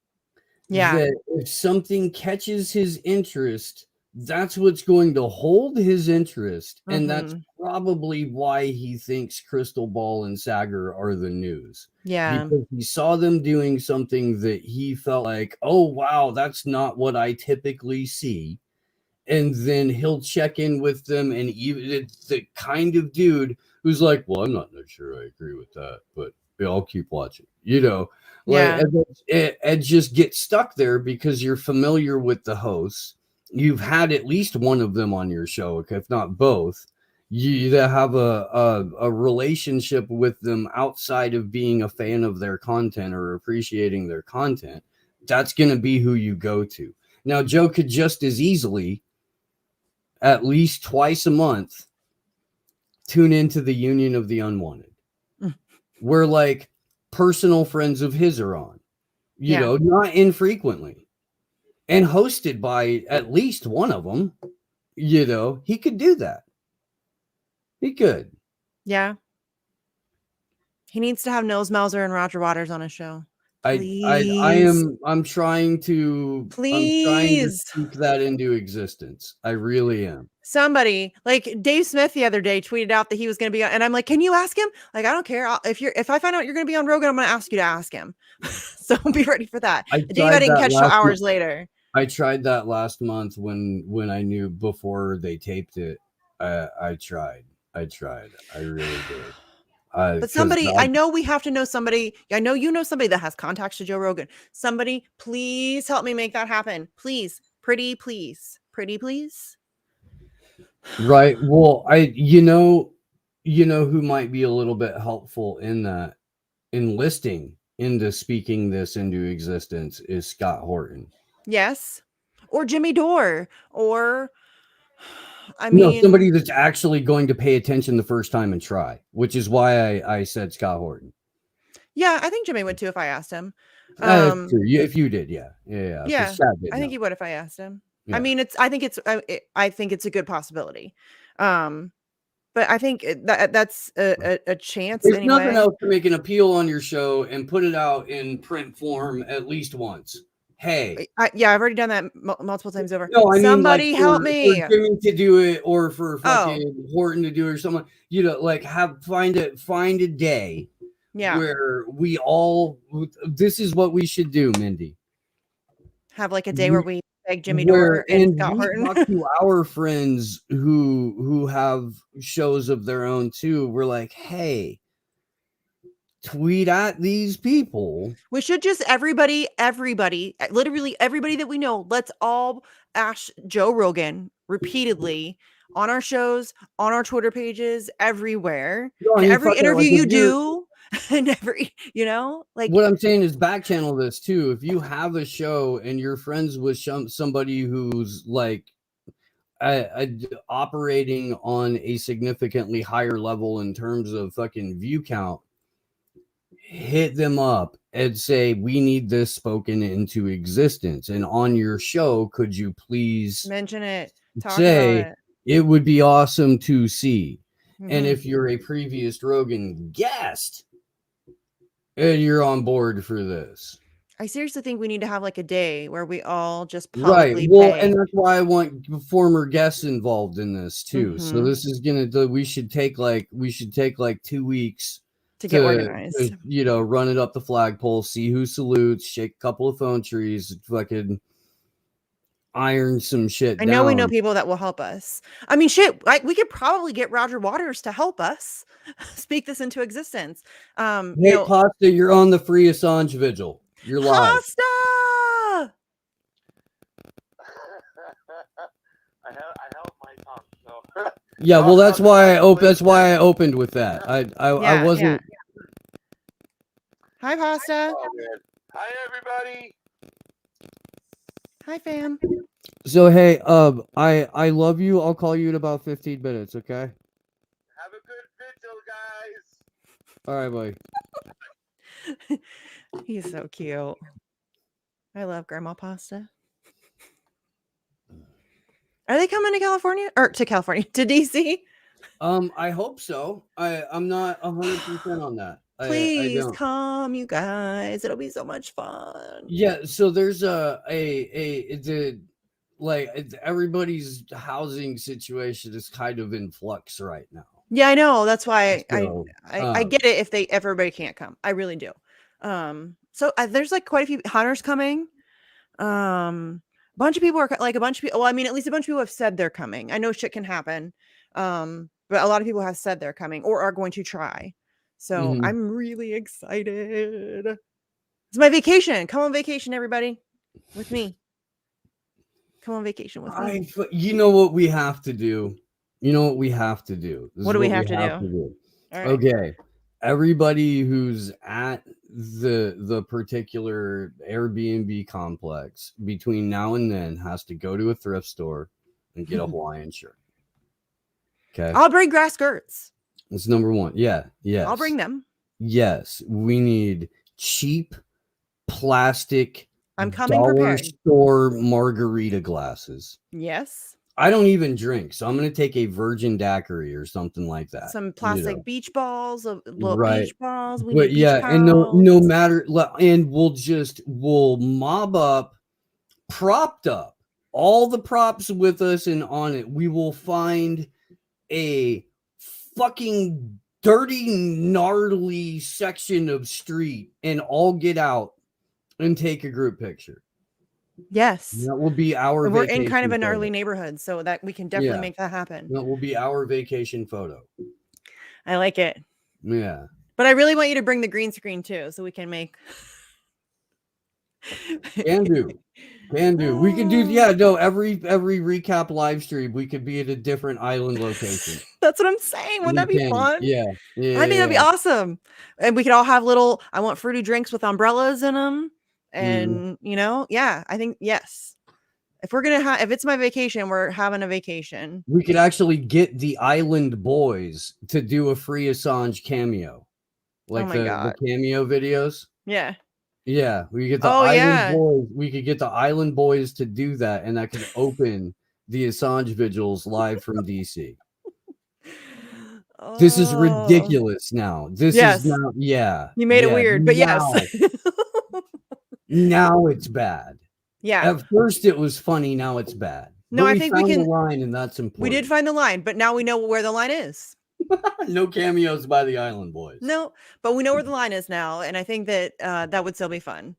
that if something catches his interest, that's what's going to hold his interest. And that's probably why he thinks Crystal Ball and Sager are the news. Yeah. Because he saw them doing something that he felt like, oh, wow, that's not what I typically see. And then he'll check in with them. And even it's the kind of dude who's like, well, I'm not sure I agree with that, but I'll keep watching, you know. Like, and just get stuck there because you're familiar with the hosts. You've had at least one of them on your show, if not both. You either have a relationship with them outside of being a fan of their content or appreciating their content. That's going to be who you go to. Now, Joe could just as easily, at least twice a month, tune into the Union of the Unwanted, where like personal friends of his are on, you know, not infrequently, and hosted by at least one of them. You know, he could do that. He could. Yeah. He needs to have Nils Mauser and Roger Waters on his show. I'm trying to Please. speak that into existence. I really am. Somebody like Dave Smith the other day tweeted out that he was going to be on, and I'm like, can you ask him? Like, I don't care. If I find out you're going to be on Rogan, I'm going to ask you to ask him. So be ready for that. Dave, I didn't catch till hours later. I tried that last month when I knew before they taped it. I tried. I really did. But somebody, I know we have to know somebody. I know you know somebody that has contacts to Joe Rogan. Somebody, please help me make that happen. Please. Pretty please. Right. Well, you know who might be a little bit helpful in that, enlisting into speaking this into existence, is Scott Horton. Yes. Or Jimmy Dore. Or I mean, somebody that's actually going to pay attention the first time and try, which is why I said Scott Horton. Yeah, I think Jimmy would too if I asked him. If you did, yeah. I think he would if I asked him. Yeah. I mean, I think it's a good possibility. But I think that's a chance. There's anyway. Nothing else to make an appeal on your show and put it out in print form at least once. Hey, I've already done that multiple times over. No, I mean, somebody like, help me. For Jimmy to do it, or for fucking Horton to do it, or someone, you know, like find a day, where we all. This is what we should do, Mindy. Have like a day where we beg Jimmy Dore and Scott Horton. Talk to our friends who have shows of their own too. We're like, hey, tweet at these people. We should just everybody, literally everybody that we know, let's all ask Joe Rogan repeatedly on our shows, on our Twitter pages, everywhere. And every interview you do, and every, you know, like what I'm saying is back channel this too. If you have a show and you're friends with somebody who's like operating on a significantly higher level in terms of fucking view count, hit them up and say, we need this spoken into existence, and on your show could you please mention it, say it would be awesome to see. And if you're a previous Rogan guest and you're on board for this, I seriously think we need to have like a day where we all just publicly Well, and that's why I want former guests involved in this too. So this is we should take like 2 weeks to get organized, you know, run it up the flagpole, see who salutes, shake a couple of phone trees, fucking iron some shit I down. know we know people that will help us. I mean, shit, we could probably get Roger Waters to help us speak this into existence. Hey, Pasta, you're on the Free Assange Vigil. You're live. Pasta! I held my tongue, so. Yeah, well, that's why I opened with that. I wasn't. Yeah. Hi, Pasta. Oh, man. Hi, everybody. Hi, fam. So hey, I love you. I'll call you in about 15 minutes, okay? Have a good vigil, guys. All right, buddy. He's so cute. I love Grandma Pasta. Are they coming to California or to DC? I hope so. I'm not 100% on that. Please I don't. come, you guys. It'll be so much fun. Yeah, so there's everybody's housing situation is kind of in flux right now. Yeah, I know. That's why So, I get it if everybody can't come. I really do. So there's like quite a few hunters coming. A bunch of people are like a bunch of people. Well, I mean, at least a bunch of people have said they're coming. I know shit can happen. But a lot of people have said they're coming or are going to try. So I'm really excited. It's my vacation. Come on vacation, everybody, with me. Come on vacation with me. You know what we have to do? You know what we have to do? What do we have to do? All right. Okay. Everybody who's at the particular Airbnb complex between now and then has to go to a thrift store and get a Hawaiian shirt. Okay. I'll bring grass skirts. That's number one. Yeah. Yes. I'll bring them. Yes. We need cheap plastic. I'm coming dollar prepared. Store margarita glasses. Yes. I don't even drink, so I'm going to take a virgin daiquiri or something like that. Some plastic beach balls, little right. beach balls. We but need yeah, beach and no matter, and we'll mob up, propped up, all the props with us, and on it, we will find a fucking dirty, gnarly section of street and all get out and take a group picture. Yes. That will be our We're in kind of a photo. gnarly neighborhood, so that we can definitely make that happen. That will be our vacation photo. I like it. Yeah. But I really want you to bring the green screen too, so we can make. Can do. We can do. Yeah. No. Every recap live stream, we could be at a different island location. That's what I'm saying. Wouldn't that be fun? Yeah. I think that'd be awesome. And we could all have little. I want fruity drinks with umbrellas in them. And I think yes. If we're gonna if it's my vacation, we're having a vacation. We could actually get the Island Boys to do a Free Assange cameo, like the cameo videos. Yeah, we get the Island Boys. We could get the Island Boys to do that, and that could open the Assange vigils live from DC. This is ridiculous. Now this is now. Yeah, you made it weird, but yes. Now it's bad. Yeah. At first it was funny. Now it's bad. No, I think we can. The line, and that's important. We did find the line, but now we know where the line is. No cameos by the Island Boys. No, but we know where the line is now, and I think that that would still be fun.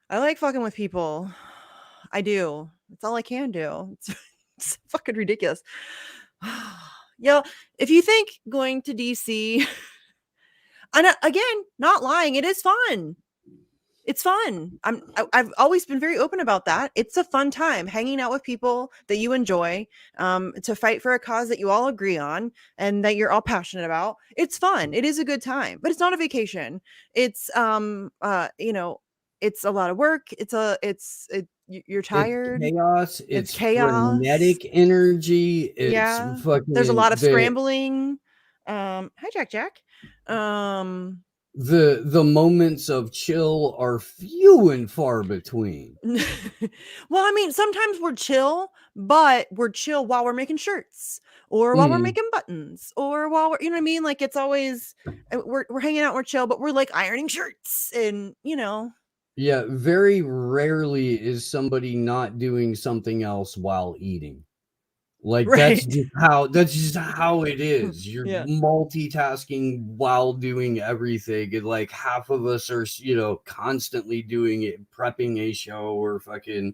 I like fucking with people. I do. It's all I can do. It's fucking ridiculous. Yo, if you think going to DC, and again, not lying, it is fun. It's fun. I've always been very open about that. It's a fun time hanging out with people that you enjoy, to fight for a cause that you all agree on and that you're all passionate about. It's fun. It is a good time, but it's not a vacation. It's it's a lot of work. You're tired. It's chaos. It's chaos. Frenetic energy. It's fucking. There's a lot of scrambling. Hi, Jack. The moments of chill are few and far between. Well, I mean, sometimes we're chill, but we're chill while we're making shirts or while we're making buttons or while we're, you know what I mean? Like it's always, we're hanging out, we're chill, but we're like ironing shirts and, Yeah, very rarely is somebody not doing something else while eating. Like Right. that's just how it is. You're multitasking while doing everything, and like half of us are, constantly doing it, prepping a show or fucking.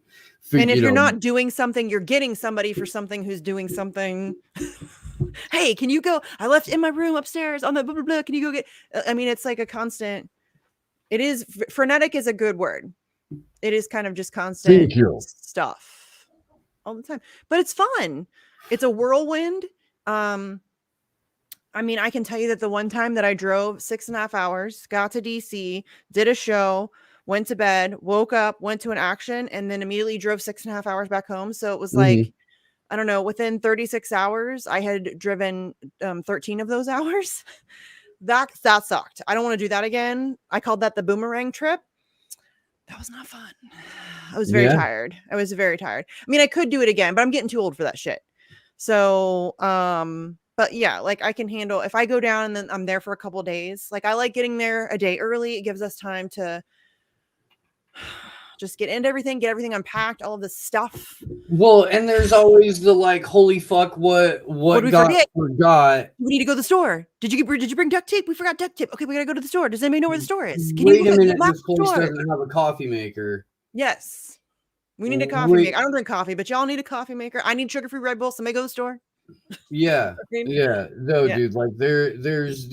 And if you're not doing something, you're getting somebody for something who's doing something. Hey, can you go? I left in my room upstairs on the blah, blah, blah. Can you go get? I mean, it's like a constant. It is frenetic is a good word. It is kind of just constant stuff all the time, but it's fun. It's a whirlwind. I mean, I can tell you that the one time that I drove 6.5 hours, got to DC, did a show, went to bed, woke up, went to an action, and then immediately drove 6.5 hours back home. So it was like, I don't know, within 36 hours, I had driven 13 of those hours. That sucked. I don't want to do that again. I called that the boomerang trip. That was not fun. I was very tired. I was very tired. I mean, I could do it again, but I'm getting too old for that shit. So, but yeah, like I can handle if I go down and then I'm there for a couple of days. Like I like getting there a day early. It gives us time to just get into everything, get everything unpacked, all of this stuff. Well, and there's always the like, holy fuck, what did we forgot? We need to go to the store. Did you bring duct tape? We forgot duct tape. Okay, we gotta go to the store. Does anybody know where the store is? Can Wait a minute, this place doesn't have a coffee maker. Yes. We need a coffee maker. I don't drink coffee, but y'all need a coffee maker. I need sugar-free Red Bull. Somebody go to the store. Yeah. No, dude, like there's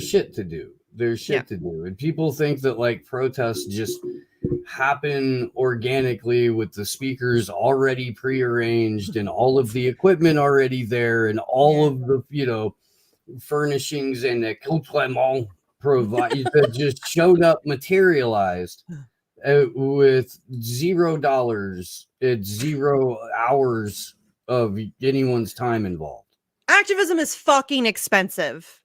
shit to do. There's shit to do. And people think that like protests just happen organically with the speakers already prearranged and all of the equipment already there and all of the, furnishings and accoutrement provided that just showed up materialized with $0 at 0 hours of anyone's time involved. Activism is fucking expensive.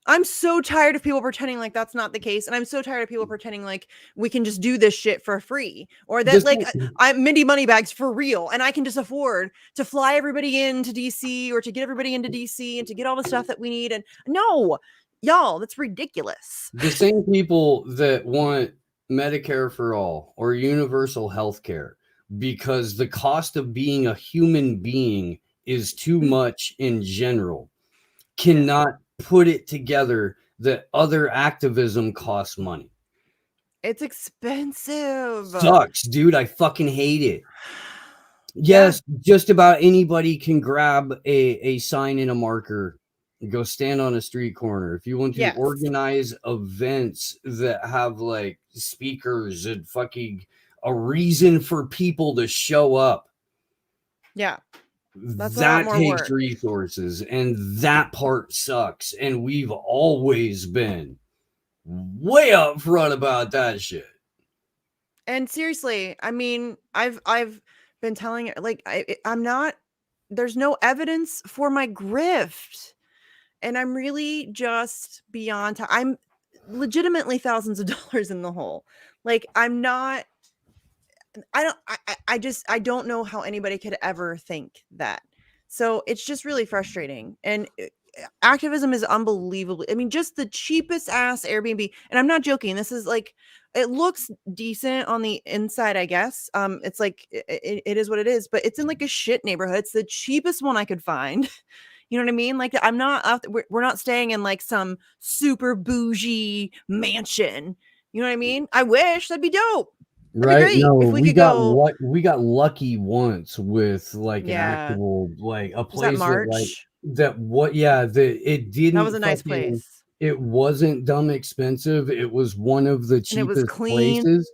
I'm so tired of people pretending like that's not the case. And I'm so tired of people pretending like we can just do this shit for free or that I'm Mindy Moneybags for real. And I can just afford to fly everybody into DC or to get everybody into DC and to get all the stuff that we need. And no, y'all, that's ridiculous. The same people that want Medicare for all or universal health care because the cost of being a human being is too much in general cannot put it together that other activism costs money. It's expensive. Sucks, dude. I fucking hate it. Yes, just about anybody can grab a sign and a marker and go stand on a street corner. If you want to organize events that have like speakers and fucking a reason for people to show up. Yeah. That takes resources, and that part sucks. And we've always been way up front about that shit. And seriously, I mean, I've been telling it like I'm not. There's no evidence for my grift, and I'm really just beyond. I'm legitimately thousands of dollars in the hole. Like I'm not. I don't know how anybody could ever think that. So it's just really frustrating. And activism is unbelievable. I mean, just the cheapest ass Airbnb. And I'm not joking. This is like, it looks decent on the inside, I guess. It's like, it is what it is, but it's in like a shit neighborhood. It's the cheapest one I could find. You know what I mean? Like I'm not, we're not staying in like some super bougie mansion. You know what I mean? I wish that'd be dope. Right? No, we got lucky once with like an actual like a place that it didn't. That was a nice place. It wasn't dumb expensive. It was one of the cheapest places.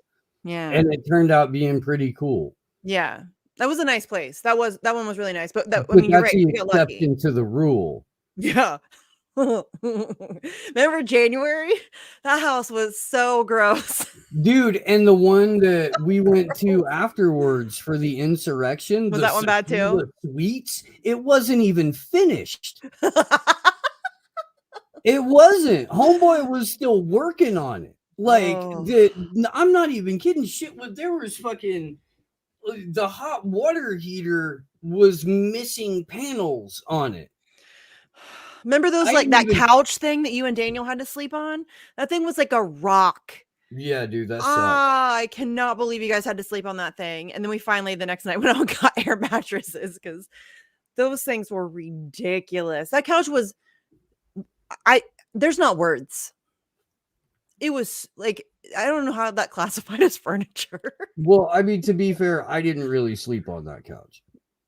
Yeah, and it turned out being pretty cool. Yeah, that was a nice place. That one was really nice. But I mean, you're right. We got lucky. Into the rule. Yeah. Remember January? That house was so gross, dude. And the one that we went to afterwards for the insurrection was that one bad too? Suites, it wasn't even finished. It wasn't. Homeboy was still working on it. Like I'm not even kidding. Shit, there was fucking the hot water heater was missing panels on it. Remember those that couch thing that you and Daniel had to sleep on? That thing was like a rock. Yeah, dude, that sucks. I cannot believe you guys had to sleep on that thing. And then we finally the next night went out and got air mattresses because Those things were ridiculous. That couch was, there's not words. It was like, I don't know how that classified as furniture. Well, I mean, to be fair, I didn't really sleep on that couch.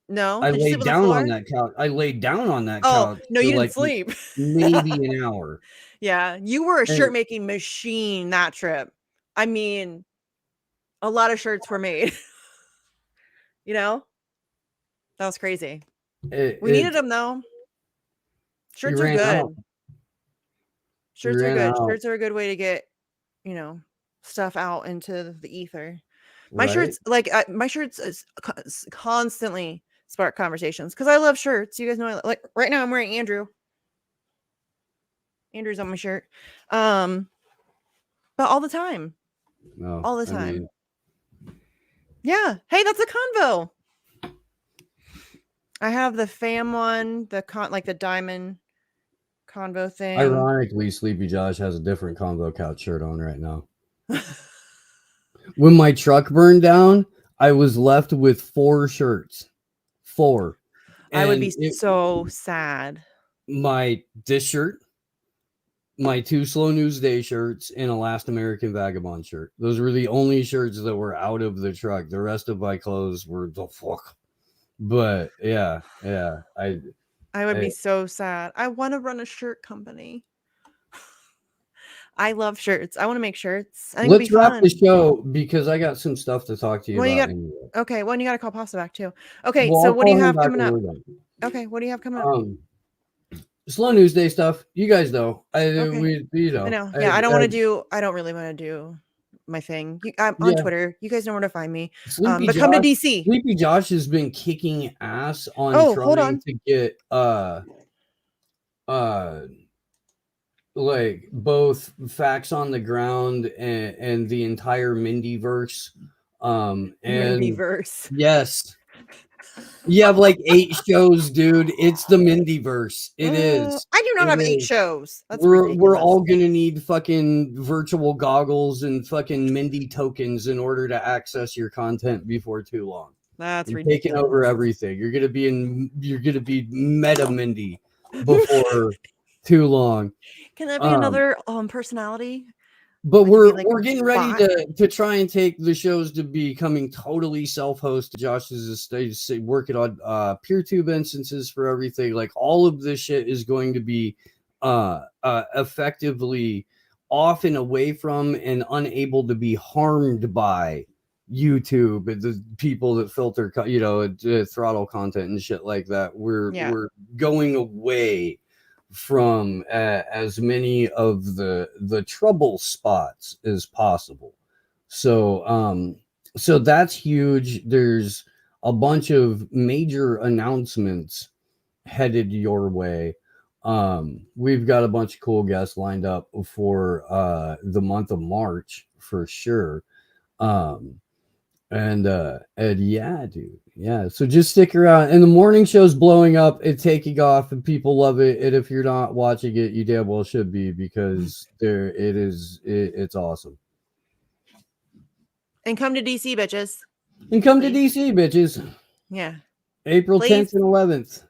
No, I did you sleep laid on the down floor? on that couch. I laid down on that Oh couch no, for you didn't like sleep. maybe an hour. Yeah, you were a And shirt making machine that trip. I mean, a lot of shirts were made. You know, that was crazy. We needed them though. You Shirts are ran out. good. Shirts are ran good. out. Shirts are a good way to get, you know, stuff out into the ether. My Right? shirts, like my shirts, constantly spark conversations because I love shirts. You guys know, like right now I'm wearing Andrew. Andrew's on my shirt, but all the time, No, all the I time. mean, Yeah. Hey, that's a convo. I have the fam one, like the diamond convo thing. ironically, Sleepy Josh has a different combo couch shirt on right now. When my truck burned down, I was left with 4 shirts. 4. I would And be so sad. This shirt, my 2 Slow News Day shirts, and a Last American Vagabond shirt. Those were the only shirts that were out of the truck. The rest of my clothes were the fuck. But yeah. I would be so sad. I want to run a shirt company. I love shirts. I want to make shirts. I think Let's it'll be wrap fun. the show because I got some stuff to talk to you Well, about. Okay, well, and you got to call Pasta back too. Okay, Well, so I'll what do you call him have back coming when up? we're done. Okay, what do you have coming up? Slow News Day stuff. You guys know. Okay. You know. I know. Yeah, I don't really want to do my thing. I'm on Twitter. You guys know where to find me. But come to DC. Sleepy Josh has been kicking ass on hold on. to get like both facts on the ground and the entire Mindyverse. And Mindyverse. Yes. You have like 8 shows, dude. It's the Mindyverse. It is. I do not have 8 shows. That's we're ridiculous. all gonna need fucking virtual goggles and fucking Mindy tokens in order to access your content before too long. That's ridiculous. Taking over everything. You're gonna be meta Mindy before too long. Can that be another personality? But we're getting ready to try and take the shows to becoming totally self-hosted. Josh is working on PeerTube instances for everything. Like all of this shit is going to be effectively off and away from and unable to be harmed by YouTube and the people that filter, throttle content and shit like that. We're going away from as many of the trouble spots as possible. So that's huge. There's a bunch of major announcements headed your way. We've got a bunch of cool guests lined up for the month of March for sure. And yeah, dude. Yeah. So just stick around. And the morning show's blowing up. It's taking off and people love it. And if you're not watching it, you damn well should be because it's awesome. And come to DC, bitches. Yeah. April 10th and 11th.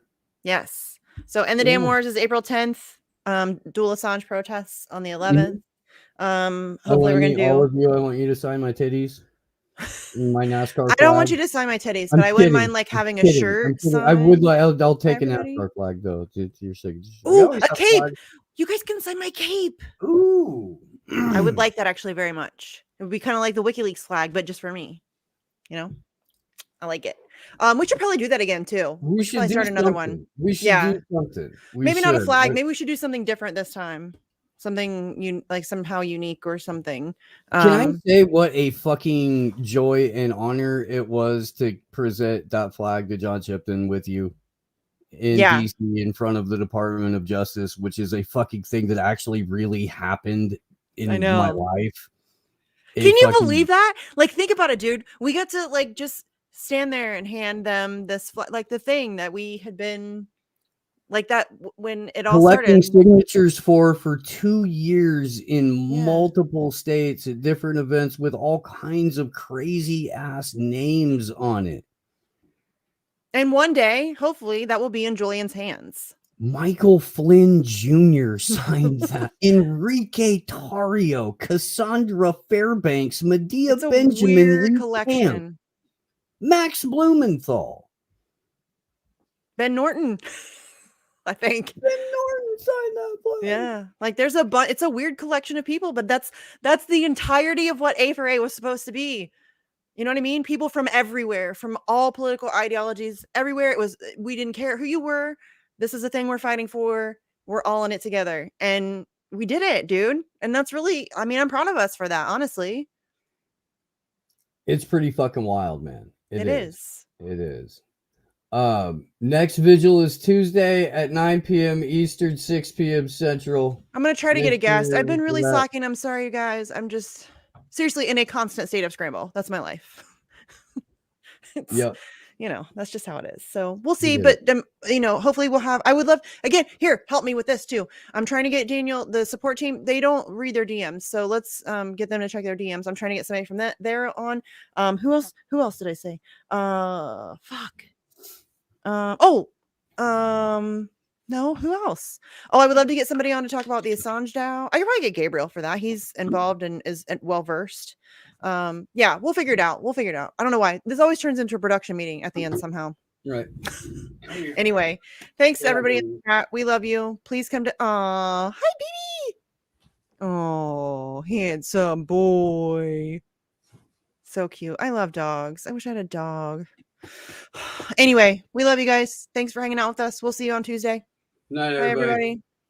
Yes. So End the Damn Wars is April 10th. Dual Assange protests on the 11th. Hopefully we're gonna do all of you. I want you to sign my titties. My NASCAR flag. I don't want you to sign my titties, but I wouldn't mind like having a shirt. I would like. I'll take a NASCAR flag though to your signature. Ooh, a cape. You guys can sign my cape. Ooh, I would like that actually very much. It would be kind of like the WikiLeaks flag, but just for me. You know, I like it. We should probably do that again too. We should probably start another one. We should do something. Maybe not a flag. Maybe we should do something different this time. Something somehow unique or something. Can I say what a fucking joy and honor it was to present that flag to John Shipton with you in DC in front of the Department of Justice, which is a fucking thing that actually really happened in my life. Can you believe that? Like, think about it, dude. We got to like just stand there and hand them this like the thing that we had been like that when it all collecting started. Signatures for 2 years in multiple states at different events with all kinds of crazy ass names on it. And one day, hopefully, that will be in Julian's hands. Michael Flynn Jr. signed that. Enrique Tarrio, Cassandra Fairbanks, Medea It's a Benjamin, weird Lee collection. Camp, Max Blumenthal. Ben Norton, I think. Ben Norton signed that play. Yeah, like there's a it's a weird collection of people, but that's the entirety of what A for A was supposed to be. You know what I mean? People from everywhere, from all political ideologies, everywhere. It was, we didn't care who you were. This is the thing we're fighting for. We're all in it together. And we did it, dude. And that's really, I mean, I'm proud of us for that, honestly. It's pretty fucking wild, man. It is. It is. Next vigil is Tuesday at 9 p.m. Eastern, 6 p.m. Central. I'm going to try to get a guest. I've been really that. slacking. I'm sorry, you guys. I'm just seriously in a constant state of scramble. That's my life. Yep. You know, that's just how it is. So we'll see. But, you know, hopefully we'll have, I would love, again, here, help me with this too. I'm trying to get Daniel, the support team. They don't read their DMs. So let's get them to check their DMs. I'm trying to get somebody from that there on. Who else did I say? Fuck. No, who else? Oh, I would love to get somebody on to talk about the Assange DAO. I could probably get Gabriel for that. He's involved and is well versed. Yeah, we'll figure it out. I don't know why this always turns into a production meeting at the end somehow. Right. Anyway, thanks everybody in the chat. We love you. Please come to hi baby. Oh, handsome boy. So cute. I love dogs. I wish I had a dog. Anyway, we love you guys. Thanks for hanging out with us. We'll see you on Tuesday. Night, Bye, everybody.